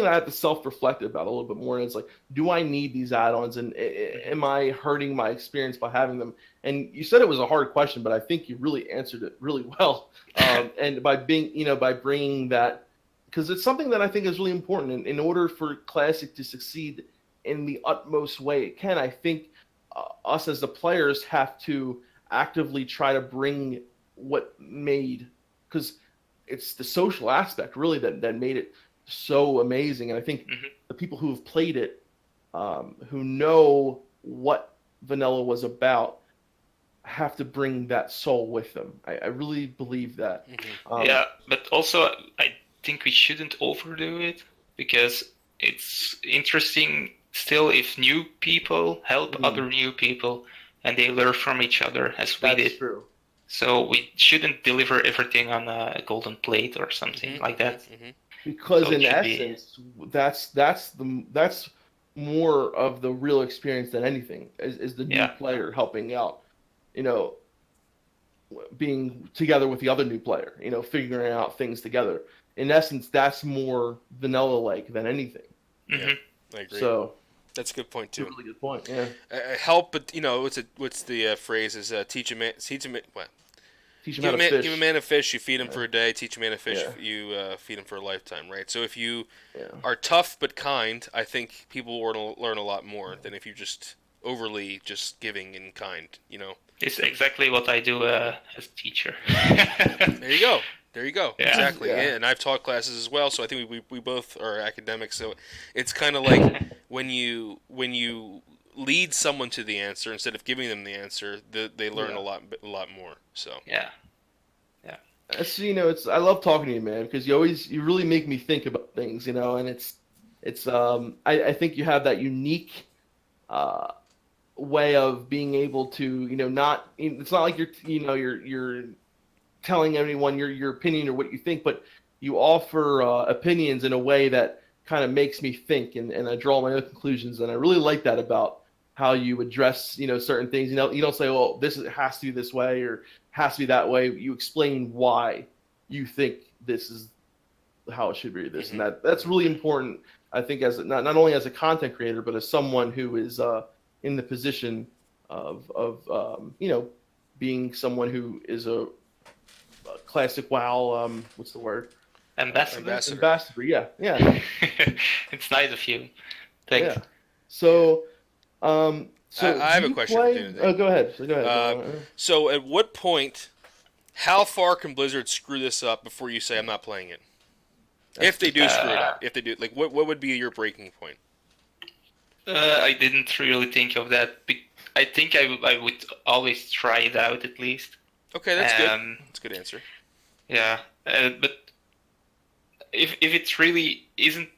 that I have to self-reflect about a little bit more. And it's like, do I need these add-ons, and am I hurting my experience by having them? And you said it was a hard question, but I think you really answered it really well. And by being, by bringing that, because it's something that I think is really important. In order for Classic to succeed in the utmost way it can, I think us as the players have to actively try to bring what made, because it's the social aspect really that made it so amazing. And I think the people who have played it, who know what vanilla was about, have to bring that soul with them. I really believe that. Yeah, but also I think we shouldn't overdo it, because it's interesting still if new people help other new people and they learn from each other as we did. That's true. So we shouldn't deliver everything on a golden plate or something like that. Because So in essence, that's more of the real experience than anything, is the new player helping out, being together with the other new player, figuring out things together. In essence, that's more vanilla-like than anything. Yeah, I agree. So that's a good point too. That's a really good point. Yeah. Help, but what's the phrase? Is teach a man what? Teach him how to fish. Give a man a fish, you feed him for a day. Teach a man a fish, you feed him for a lifetime, right? So if you are tough but kind, I think people will learn a lot more than if you just overly just giving and kind, It's exactly what I do as a teacher. There you go. Yeah. Exactly. Yeah. And I've taught classes as well, so I think we both are academics. So it's kind of like when you lead someone to the answer instead of giving them the answer, they learn a lot more. So yeah. I love talking to you, man, because you really make me think about things, and it's I think you have that unique way of being able to, it's not like you're telling anyone your opinion or what you think, but you offer opinions in a way that kind of makes me think, and I draw my own conclusions. And I really like that about how you address, certain things. You don't say, well, has to be this way or has to be that way. You explain why you think this is how it should be, this and that. That's really important, I think, as not only as a content creator, but as someone who is in the position of being someone who is a classic WoW, what's the word? Ambassador, yeah. It's nice of you. Thanks. Yeah. So I have a question. Go ahead. So at what point, how far can Blizzard screw this up before you say I'm not playing it? If they do screw it up, if they do, like what would be your breaking point? I didn't really think of that. I think I would always try it out at least. Okay, that's good. That's a good answer. Yeah, but if it really isn't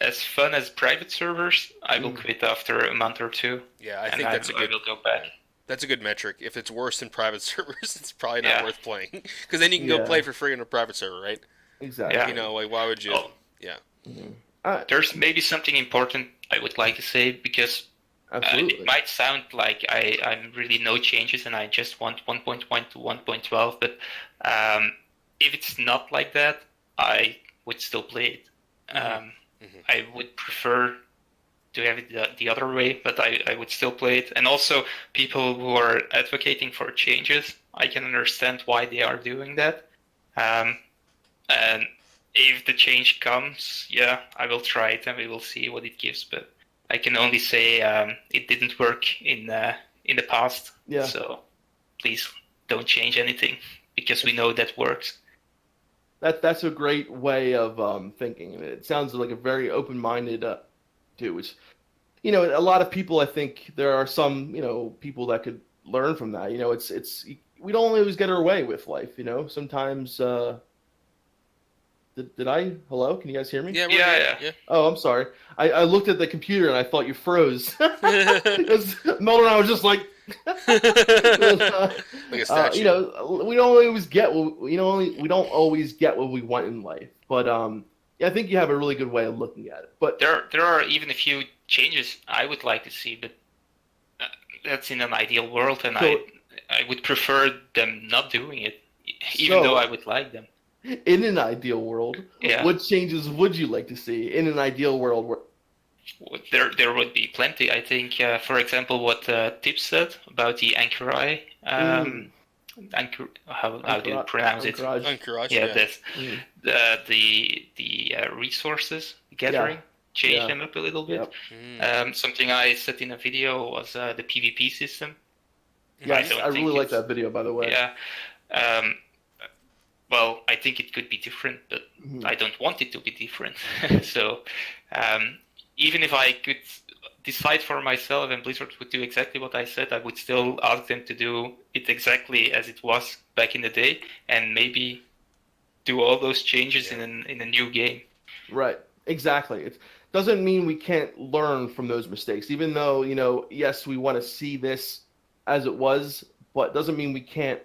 as fun as private servers, I will quit after a month or two. Yeah, I think I will go back. That's a good metric. If it's worse than private servers, it's probably not worth playing. Because then you can go play for free on a private server, right? Exactly. Yeah. Why would you? Yeah. There's maybe something important I would like to say, because it might sound like I'm really no changes and I just want 1.1 to 1.12, but if it's not like that, I would still play it. I would prefer to have it the other way, but I would still play it. And also, people who are advocating for changes, I can understand why they are doing that. And if the change comes, I will try it and we will see what it gives. But I can only say it didn't work in the past. Yeah. So please don't change anything, because we know that works. That's a great way of thinking. It sounds like a very open-minded too. Which, a lot of people, I think there are some people that could learn from that. It's we don't always get our way with life. Sometimes. Did I? Hello? Can you guys hear me? Yeah. Oh, I'm sorry. I looked at the computer and I thought you froze. Because Melderon was just like. Like a statue. We don't always get what we don't always get what we want in life. But I think you have a really good way of looking at it. But there are even a few changes I would like to see, but that's in an ideal world, and I would prefer them not doing it. even though So, I would like them. in an ideal world, Yeah. what changes would you like to see in an ideal world where There would be plenty. I think, for example, what Tip said about the Anchorai. How do you pronounce it? Encourage. Encourage, Yeah, yeah. that's Mm. the resources gathering. Change Yeah. them up a little bit. Mm. Something I said in a video was the PvP system. Yes, don't I think really like it's- that video, by the way. Yeah. Um, well, I think it could be different, but Mhm. I don't want it to be different. So even if I could decide for myself and Blizzard would do exactly what I said, I would still ask them to do it exactly as it was back in the day and maybe do all those changes in a new game. Right. Exactly. It doesn't mean we can't learn from those mistakes, even though, yes, we want to see this as it was, but doesn't mean we can't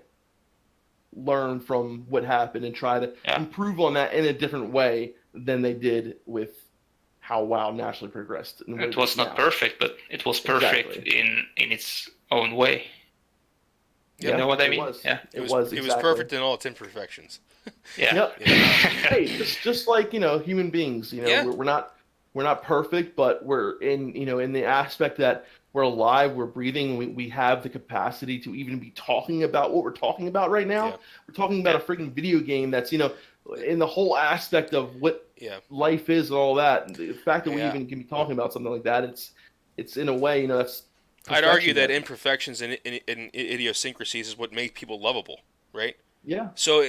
learn from what happened and try to improve on that in a different way than they did with how WoW naturally progressed. And what It was not now. perfect, but it was perfect Exactly. in its own way. Yeah, You know what I it mean? was. Yeah. It was It was exactly. perfect in all its imperfections. Yeah. Yep. Hey, just like human beings, Yeah. we're not perfect, but we're in the aspect that we're alive, we're breathing, we have the capacity to even be talking about what we're talking about right now. Yeah. We're talking about a freaking video game that's in the whole aspect of what life is and all that. And the fact that we even can be talking about something like that, it's in a way, that's. I'd argue that imperfections and idiosyncrasies is what make people lovable, right? Yeah. So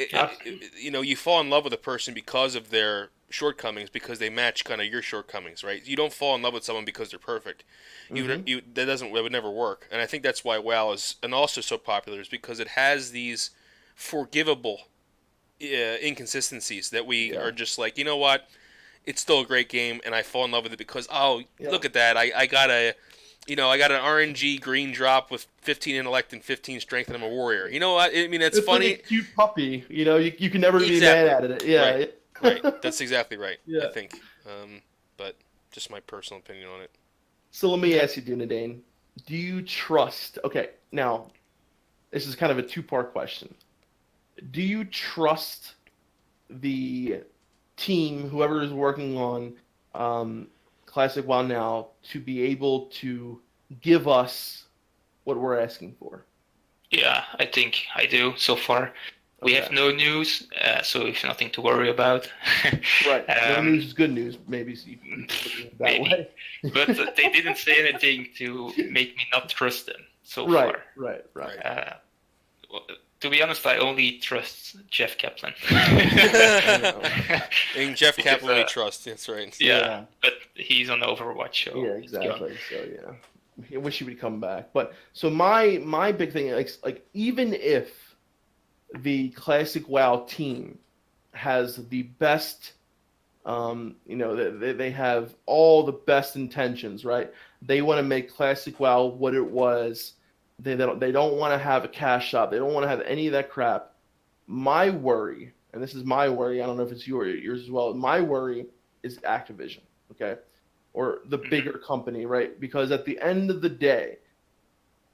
you fall in love with a person because of their shortcomings, because they match kind of your shortcomings, right? You don't fall in love with someone because they're perfect. That would never work. And I think that's why WoW is and also so popular, is because it has these forgivable inconsistencies that we are just like, you know what? It's still a great game, and I fall in love with it because look at that! I got an RNG green drop with 15 intellect and 15 strength, and I'm a warrior. You know what? I mean, it's funny. Like a cute puppy. You can never be mad at it. Yeah. Right. That's exactly right. Yeah. I think. But just my personal opinion on it. So let me ask you, Dunedain, do you trust? Okay, now this is kind of a two-part question. Do you trust the team, whoever is working on Classic WoW now, to be able to give us what we're asking for? Yeah, I think I do so far. We have no news, so it's nothing to worry about. Right. No news is good news, maybe. So you can look at it that way. But they didn't say anything to make me not trust them so far. Right. To be honest, I only trust Jeff Kaplan. And Jeff Kaplan we trust. That's right. Yeah, but he's on Overwatch, so yeah, exactly. So I wish he would come back. But so my big thing, like even if the Classic WoW team has the best, they have all the best intentions, right? They want to make Classic WoW what it was. They don't want to have a cash shop. They don't want to have any of that crap. My worry, and this is my worry, I don't know if it's yours as well. My worry is Activision, okay, or the bigger company, right? Because at the end of the day,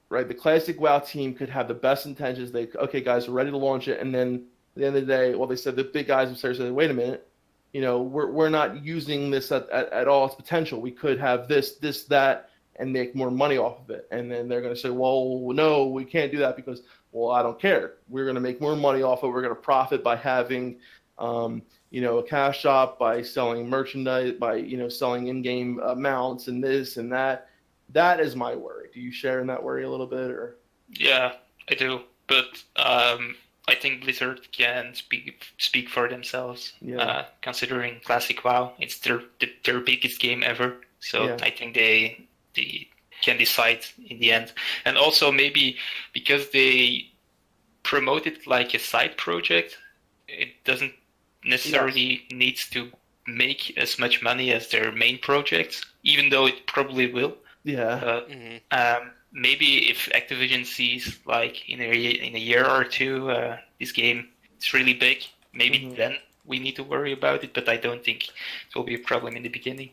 right, the Classic WoW team could have the best intentions. Okay, guys, we're ready to launch it, and then at the end of the day, well, they said the big guys upstairs said, wait a minute, we're not using this at all its potential. We could have this, that, and make more money off of it. And then they're going to say, well, no, we can't do that because, well, I don't care. We're going to make more money off of it. We're going to profit by having, a cash shop, by selling merchandise, by, selling in-game mounts and this and that. That is my worry. Do you share in that worry a little bit? Or? Yeah, I do. But I think Blizzard can speak for themselves, considering Classic WoW. It's their biggest game ever. So I think they can decide in the end. And also maybe because they promote it like a side project, it doesn't necessarily needs to make as much money as their main projects, even though it probably will. Yeah. Maybe if Activision sees like in a year or two this game is really big, maybe then we need to worry about it. But I don't think it will be a problem in the beginning.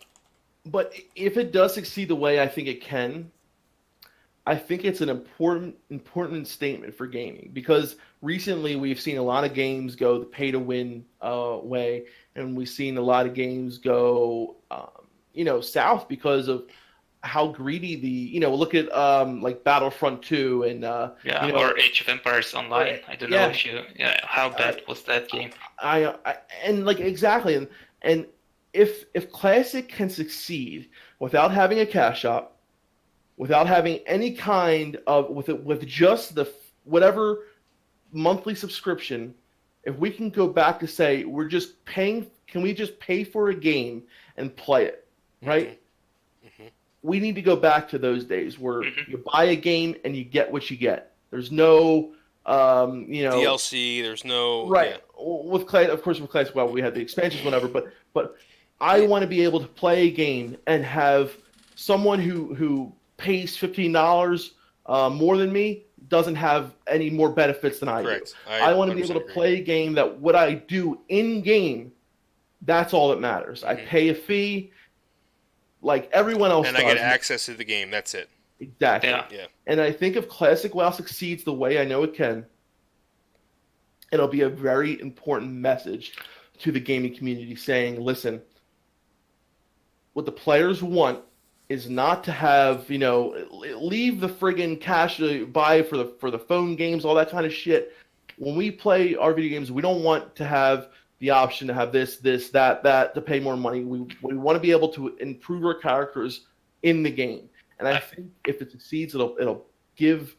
But if it does succeed the way I think it can, I think it's an important statement for gaming because recently we've seen a lot of games go the pay to win way, and we've seen a lot of games go south because of how greedy look at like Battlefront 2 and Yeah, or Age of Empires Online. I don't know yeah, if you, yeah, how bad was that game? I and like exactly and if Classic can succeed without having a cash shop, without having any kind of with just the whatever monthly subscription, if we can go back to say we're just paying, can we just pay for a game and play it, right? Mm-hmm. We need to go back to those days where Mm-hmm. you buy a game and you get what you get. There's no DLC. There's no right with Clay. Of course, with Classic, well, we had the expansions, whatever. But I Yeah. want to be able to play a game and have someone who pays $15 more than me doesn't have any more benefits than I Correct. do. I want to be able to agree. play a game that what I do in game, that's all that matters. I pay a fee like everyone else and does. I get access to the game. That's it. Exactly. Yeah. And I think if Classic WoW succeeds the way I know it can, it'll be a very important message to the gaming community saying, listen, what the players want is not to have, leave the friggin' cash to buy for the phone games, all that kind of shit. When we play our video games, we don't want to have the option to have this, that to pay more money. We want to be able to improve our characters in the game. And I think if it succeeds, it'll give,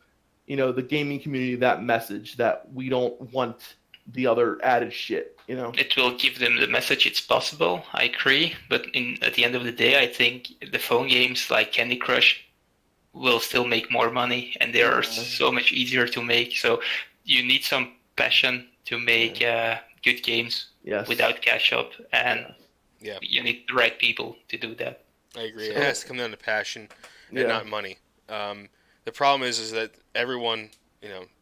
the gaming community that message that we don't want the other added shit, It will give them the message it's possible. I agree, but at the end of the day, I think the phone games like Candy Crush will still make more money, and they are so much easier to make. So you need some passion to make good games without cash shop, and you need the right people to do that. I agree. It has to come down to passion and not money. The problem is that everyone,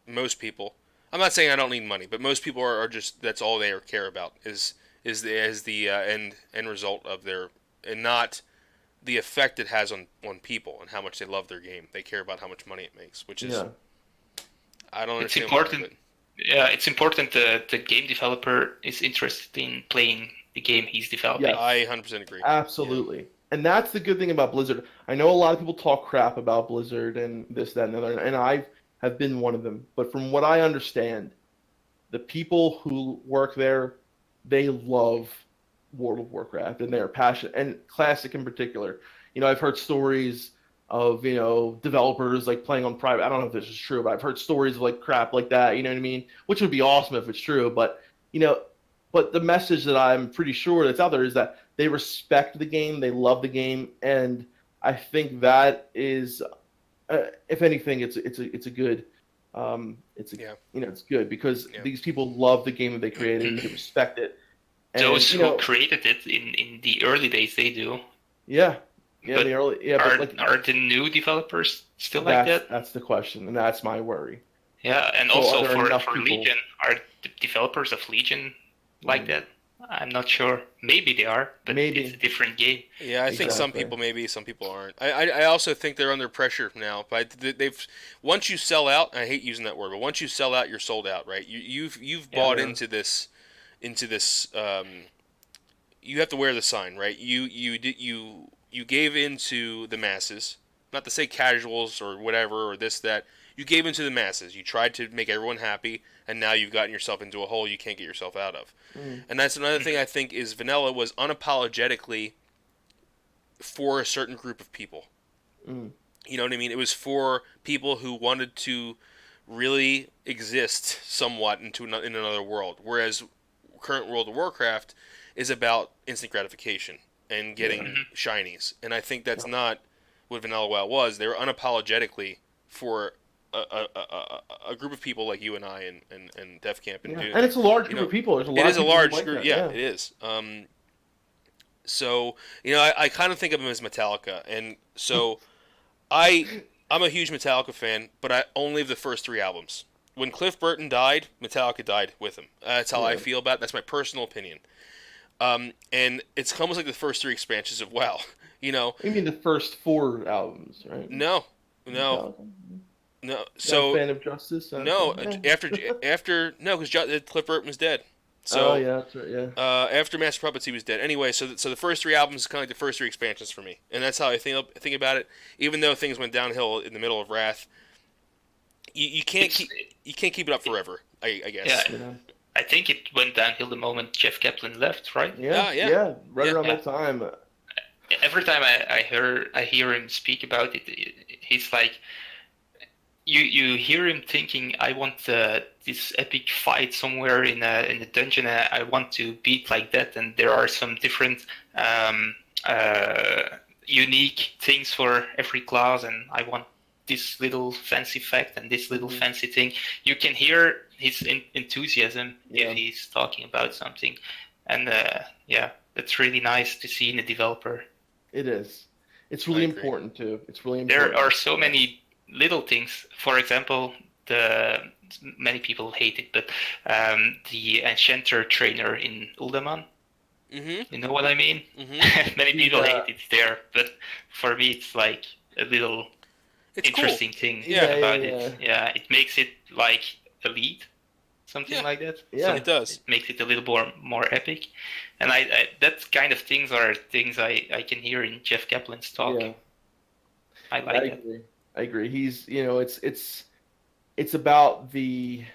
most people. I'm not saying I don't need money, but most people are just that's all they care about is the end result of their, and not the effect it has on people and how much they love their game. They care about how much money it makes, which is I don't understand. It's important. Yeah, it's important that the game developer is interested in playing the game he's developing. Yes. I 100% agree. Absolutely. Yeah. And that's the good thing about Blizzard. I know a lot of people talk crap about Blizzard and this, that, and the other, and I have been one of them. But from what I understand, the people who work there, they love World of Warcraft and they're passionate, and Classic in particular. I've heard stories of, developers like playing on private. I don't know if this is true, but I've heard stories of like crap like that, you know what I mean? Which would be awesome if it's true. But, but the message that I'm pretty sure that's out there is that they respect the game, they love the game, and I think that is, if anything, it's a good, it's good because these people love the game that they created and they respect it. And, those who created it in the early days, they do. Yeah, but the early. Are but the new developers still like that? That's the question, and that's my worry. Yeah, and So also for people... Legion, are the developers of Legion like that? I'm not sure. Maybe they are, but it's a different game. Yeah, I think some people maybe, some people aren't. I also think they're under pressure now. But they've once you sell out, I hate using that word, but once you sell out, you're sold out, right? You've bought into this. You have to wear the sign, right? You gave into the masses, not to say casuals or whatever or this that. You gave into the masses. You tried to make everyone happy, and now you've gotten yourself into a hole you can't get yourself out of. And that's another thing I think is Vanilla was unapologetically for a certain group of people. You know what I mean? It was for people who wanted to really exist somewhat in another world, whereas current World of Warcraft is about instant gratification and getting shinies. And I think that's not what Vanilla WoW was. They were unapologetically for a group of people like you and I and Defcamp and and it's a large group of people. There's a lot. It is of a large like group. That. Yeah, it is. So I kind of think of them as Metallica, and so I'm a huge Metallica fan, but I only have the first 3 albums. When Cliff Burton died, Metallica died with him. That's how I feel about it. That's my personal opinion. And it's almost like the first 3 expansions of WoW. You mean the first 4 albums, right? No. No, Metallica? no. Not a So fan of Justice? no, Okay. after no, because Cliff Burton was dead. Oh So yeah, that's right. Yeah. after Master Puppets, he was dead. Anyway, so the first three albums is kind of like the first three expansions for me, and that's how I think about it. Even though things went downhill in the middle of Wrath, you can't It's keep it up forever. I yeah. guess. Yeah. I think it went downhill the moment Jeff Kaplan left, right? Yeah. Yeah. Yeah. Right Yeah. around Yeah. that time. Every time I hear him speak about it, he's like you hear him thinking, I want this epic fight somewhere in a dungeon. I want to beat like that, and there are some different unique things for every class, and I want this little fancy fact and this little fancy thing. You can hear his enthusiasm Yeah. if he's talking about something, and yeah, that's really nice to see in a developer. It is. It's really I agree. important too. It's really important. There are so many little things. For example, many people hate it, but the enchanter trainer in Uldaman. Mm-hmm. You know what I mean? Mm-hmm. Many people Yeah. hate it there, but for me, it's like a little It's interesting thing Yeah. about Yeah. it. Yeah, it makes it like elite, something Yeah. like that. Yeah. So It does. it makes it a little more epic, and I that kind of things are things I can hear in Jeff Kaplan's talk. Yeah. I like that. agree. I agree. He's, it's about the,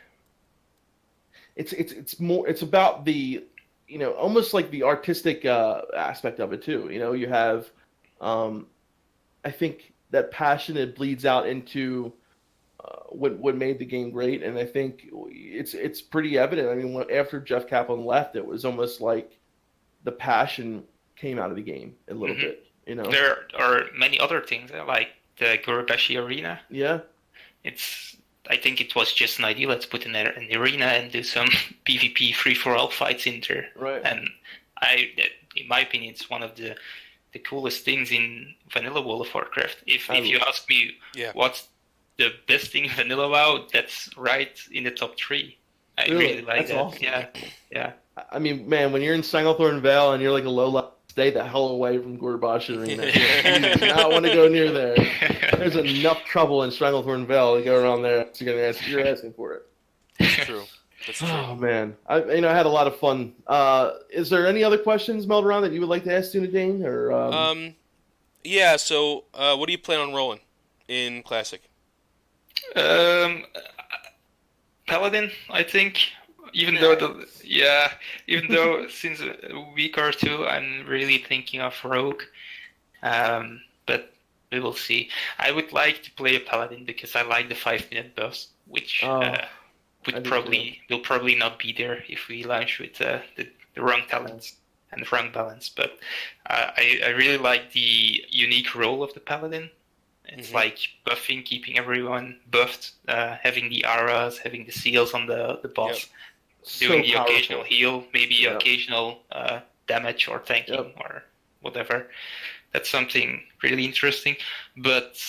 it's about the, almost like the artistic aspect of it too. You have, I think that passion, it bleeds out into what made the game great, and I think it's pretty evident. I mean, after Jeff Kaplan left, it was almost like the passion came out of the game a little Mhm. bit. There are many other things like the Gurubashi Arena. Yeah. I think it was just an idea. Let's put an arena and do some PvP free-for-all fights in there. Right. And in my opinion, it's one of the coolest things in Vanilla World of Warcraft. If you ask me Yeah. what's the best thing in Vanilla WoW, that's right in the top 3. I really like That's that. awesome. Yeah. I mean, man, when you're in Stranglethorn Vale and you're like a low level, stay the hell away from Gurubashi Arena. You do not want to go near there. There's enough trouble in Stranglethorn Vale to go around there. So you're asking for it. That's true. That's true. Oh man, I had a lot of fun. Is there any other questions, Melderon, that you would like to ask Dunedain? Or Yeah. So, what do you plan on rolling in Classic? Paladin, I think. Even though since a week or two I'm really thinking of Rogue, but we will see. I would like to play a Paladin because I like the 5-minute buffs, which will probably not be there if we launch with the wrong talents and the wrong balance. But I really like the unique role of the Paladin. It's like buffing, keeping everyone buffed, having the auras, having the seals on the boss. Yep. Doing the powerful. occasional heal, maybe occasional damage or tanking or whatever. That's something really interesting. But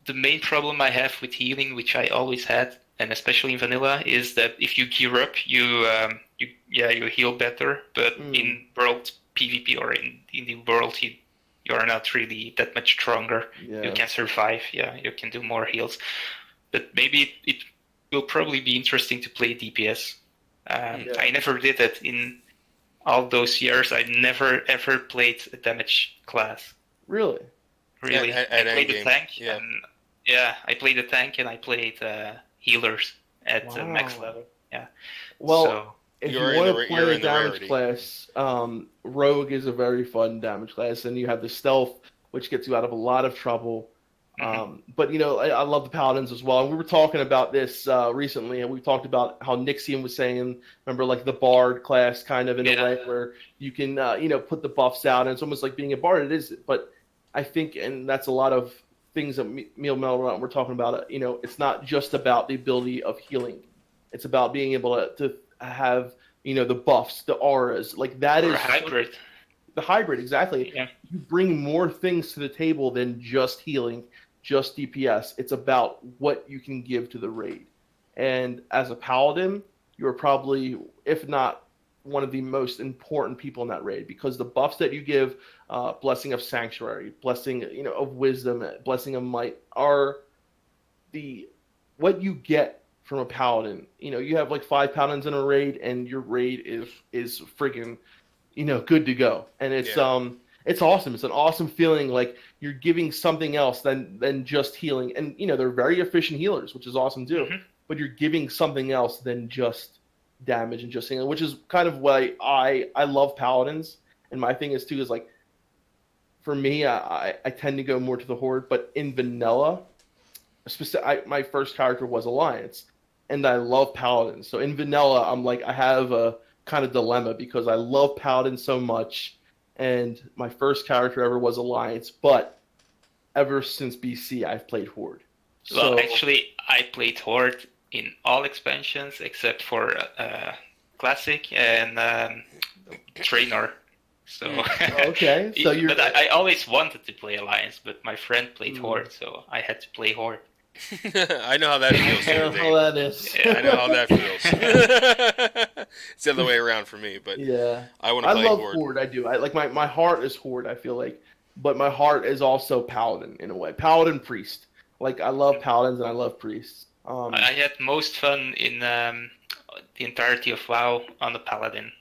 the main problem I have with healing, which I always had, and especially in vanilla, is that if you gear up, you heal better. But in world PvP or in the world, you are not really that much stronger. Yeah. You can survive. Yeah, you can do more heals. But maybe it will probably be interesting to play DPS. I never did it in all those years. I never ever played a damage class. Really? Really, At I played the endgame. tank. Yeah. And, I played the tank and I played healers at max level. Yeah. Well, So, if You're you in want the- to you're play a in the damage rarity. class, Rogue is a very fun damage class, and you have the stealth, which gets you out of a lot of trouble. But I love the paladins as well. And we were talking about this recently, and we talked about how Nixian was saying, remember, like the bard class, kind of in a way where you can, put the buffs out, and it's almost like being a bard. It is, but I think, and that's a lot of things that me and Melderon were talking about. It's not just about the ability of healing; it's about being able to have, the buffs, the auras, like that or is a hybrid. the hybrid, exactly. Yeah. You bring more things to the table than just healing, just DPS. It's about what you can give to the raid. And as a paladin, you're probably, if not one of the most important people in that raid, because the buffs that you give, blessing of sanctuary, blessing of wisdom, blessing of might, are the what you get from a paladin. You know, you have like 5 paladins in a raid, and your raid is freaking, good to go. And it's awesome. It's an awesome feeling, like you're giving something else than just healing. And they're very efficient healers, which is awesome too. Mhm. But you're giving something else than just damage and just healing, which is kind of why I love paladins. And my thing is too is like, for me, I tend to go more to the horde, but in vanilla, my first character was Alliance, and I love Paladins. So in vanilla, I'm like, I have a kind of dilemma because I love Paladins so much, and my first character ever was Alliance, but ever since BC, I've played Horde. Well, So, actually, I played Horde in all expansions except for Classic and Trainer. So, okay, so you're. but I always wanted to play Alliance, but my friend played Mm. Horde, so I had to play Horde. I know how that feels. I know how that is. Yeah, I know how that feels. It's the other way around for me, but Yeah. I want to I play love Horde. Horde. I do. I like my heart is Horde, I feel like, but my heart is also Paladin in a way. Paladin Priest. Like I love Paladins and I love Priests. I had most fun in the entirety of WoW on the Paladin,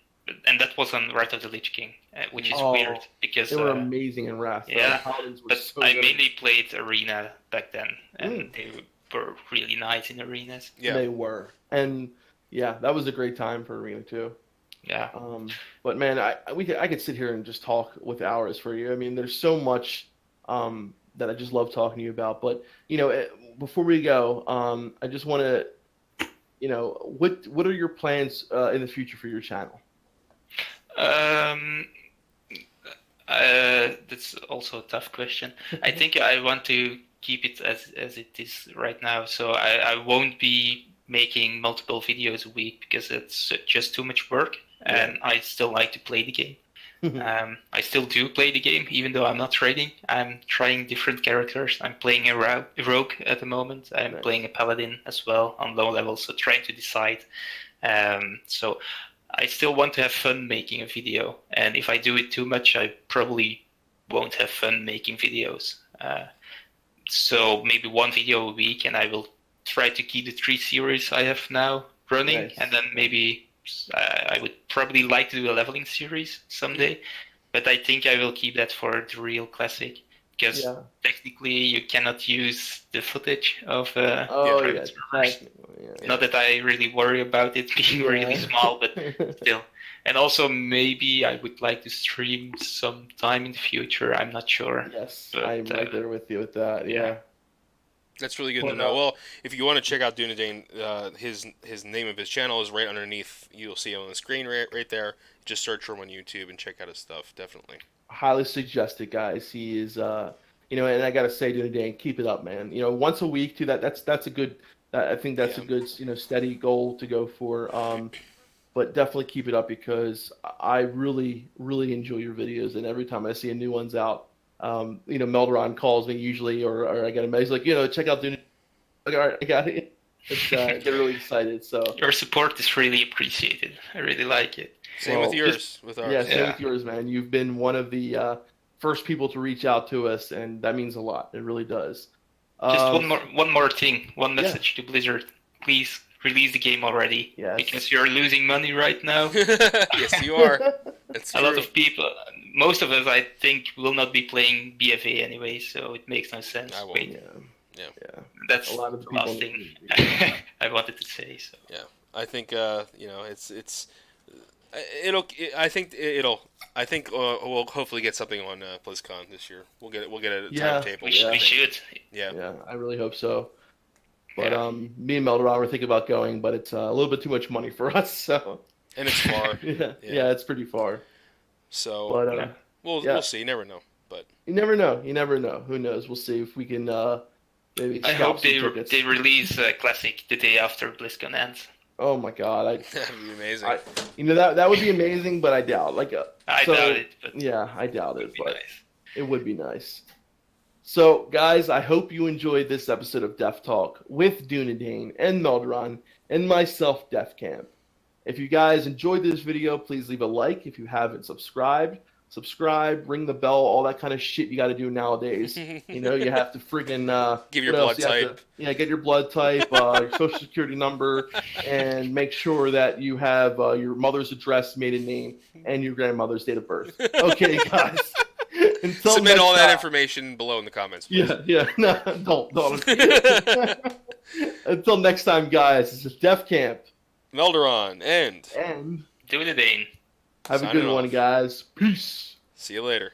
and that was on Wrath of the Lich King, which is Oh, weird because They were amazing in Wrath. yeah, Paladins were but so I good. mainly played Arena back then, and they were really nice in arenas. Yeah. They were, and yeah, that was a great time for Arena too. Yeah. But man, I could sit here and just talk with hours for you. I mean, there's so much that I just love talking to you about. But before we go, I just want to, what are your plans in the future for your channel? That's also a tough question. I think I want to keep it as it is right now. So I won't be making multiple videos a week because it's just too much work, and I still like to play the game. I still do play the game, even though I'm not trading. I'm trying different characters. I'm playing a rogue at the moment. I'm Nice. playing a paladin as well on low level, so trying to decide. So I still want to have fun making a video, and if I do it too much, I probably won't have fun making videos. So maybe one video a week, and I will try to keep the 3 series I have now running, Nice. and then maybe I would probably like to do a leveling series someday, but I think I will keep that for the real classic, because technically you cannot use the footage of private servers. Not that I really worry about it being really small, but still. And also maybe I would like to stream sometime in the future. I'm not sure. Yes, But, I'm right there with you with that. Yeah. That's really good to know. Well, if you want to check out Dunedain, his name of his channel is right underneath. You'll see it on the screen right there. Just search for him on YouTube and check out his stuff. Definitely. Highly suggested, guys. He is, and I gotta say, Dunedain, keep it up, man. Once a week too. That's a good. I think that's a good, steady goal to go for. But definitely keep it up because I really, really enjoy your videos, and every time I see a new one's out, Melderon calls me usually, or I get a message like, check out Dunedain. Like, all right, I got it. They're really excited. So your support is really appreciated. I really like it. Same with yours. With ours. Yeah, same with yours, man. You've been one of the first people to reach out to us, and that means a lot. It really does. Just one more thing. One message to Blizzard. Please release the game already. Yes. Because you're losing money right now. Yes, you are. That's a lot of people, most of us, I think, will not be playing BFA anyway, so it makes no sense. I won't. Wait, Yeah. that's a lot of the people last thing I wanted to say. So. Yeah, I think I think we'll hopefully get something on BlizzCon this year. We'll get a timetable. We should. Yeah, I really hope so. But me and Melderon were thinking about going, but it's a little bit too much money for us. So. And it's far. yeah, it's pretty far. So, but we'll see. You never know. But you never know. You never know. Who knows? We'll see if we can maybe. I hope they tickets. release Classic the day after BlizzCon ends. Oh my god, that'd be amazing. That would be amazing, but I doubt. I doubt it. But yeah, I doubt it, but nice. It would be nice. So, guys, I hope you enjoyed this episode of DefTalk with Dunedain and Melderon and myself, Defcamp. If you guys enjoyed this video, please leave a like. If you haven't subscribed, subscribe, ring the bell, all that kind of shit you got to do nowadays. You know, you have to friggin' Give your what else? blood You have type. to, get your blood type, your social security number, and make sure that you have your mother's address, maiden name, and your grandmother's date of birth. Okay, guys. Until Submit next all that time. information below in the comments, please. Yeah, no, don't. Until next time, guys. This is Defcamp, Melderon, and and Dunedain. have a Signing good one, off. guys. Peace. See you later.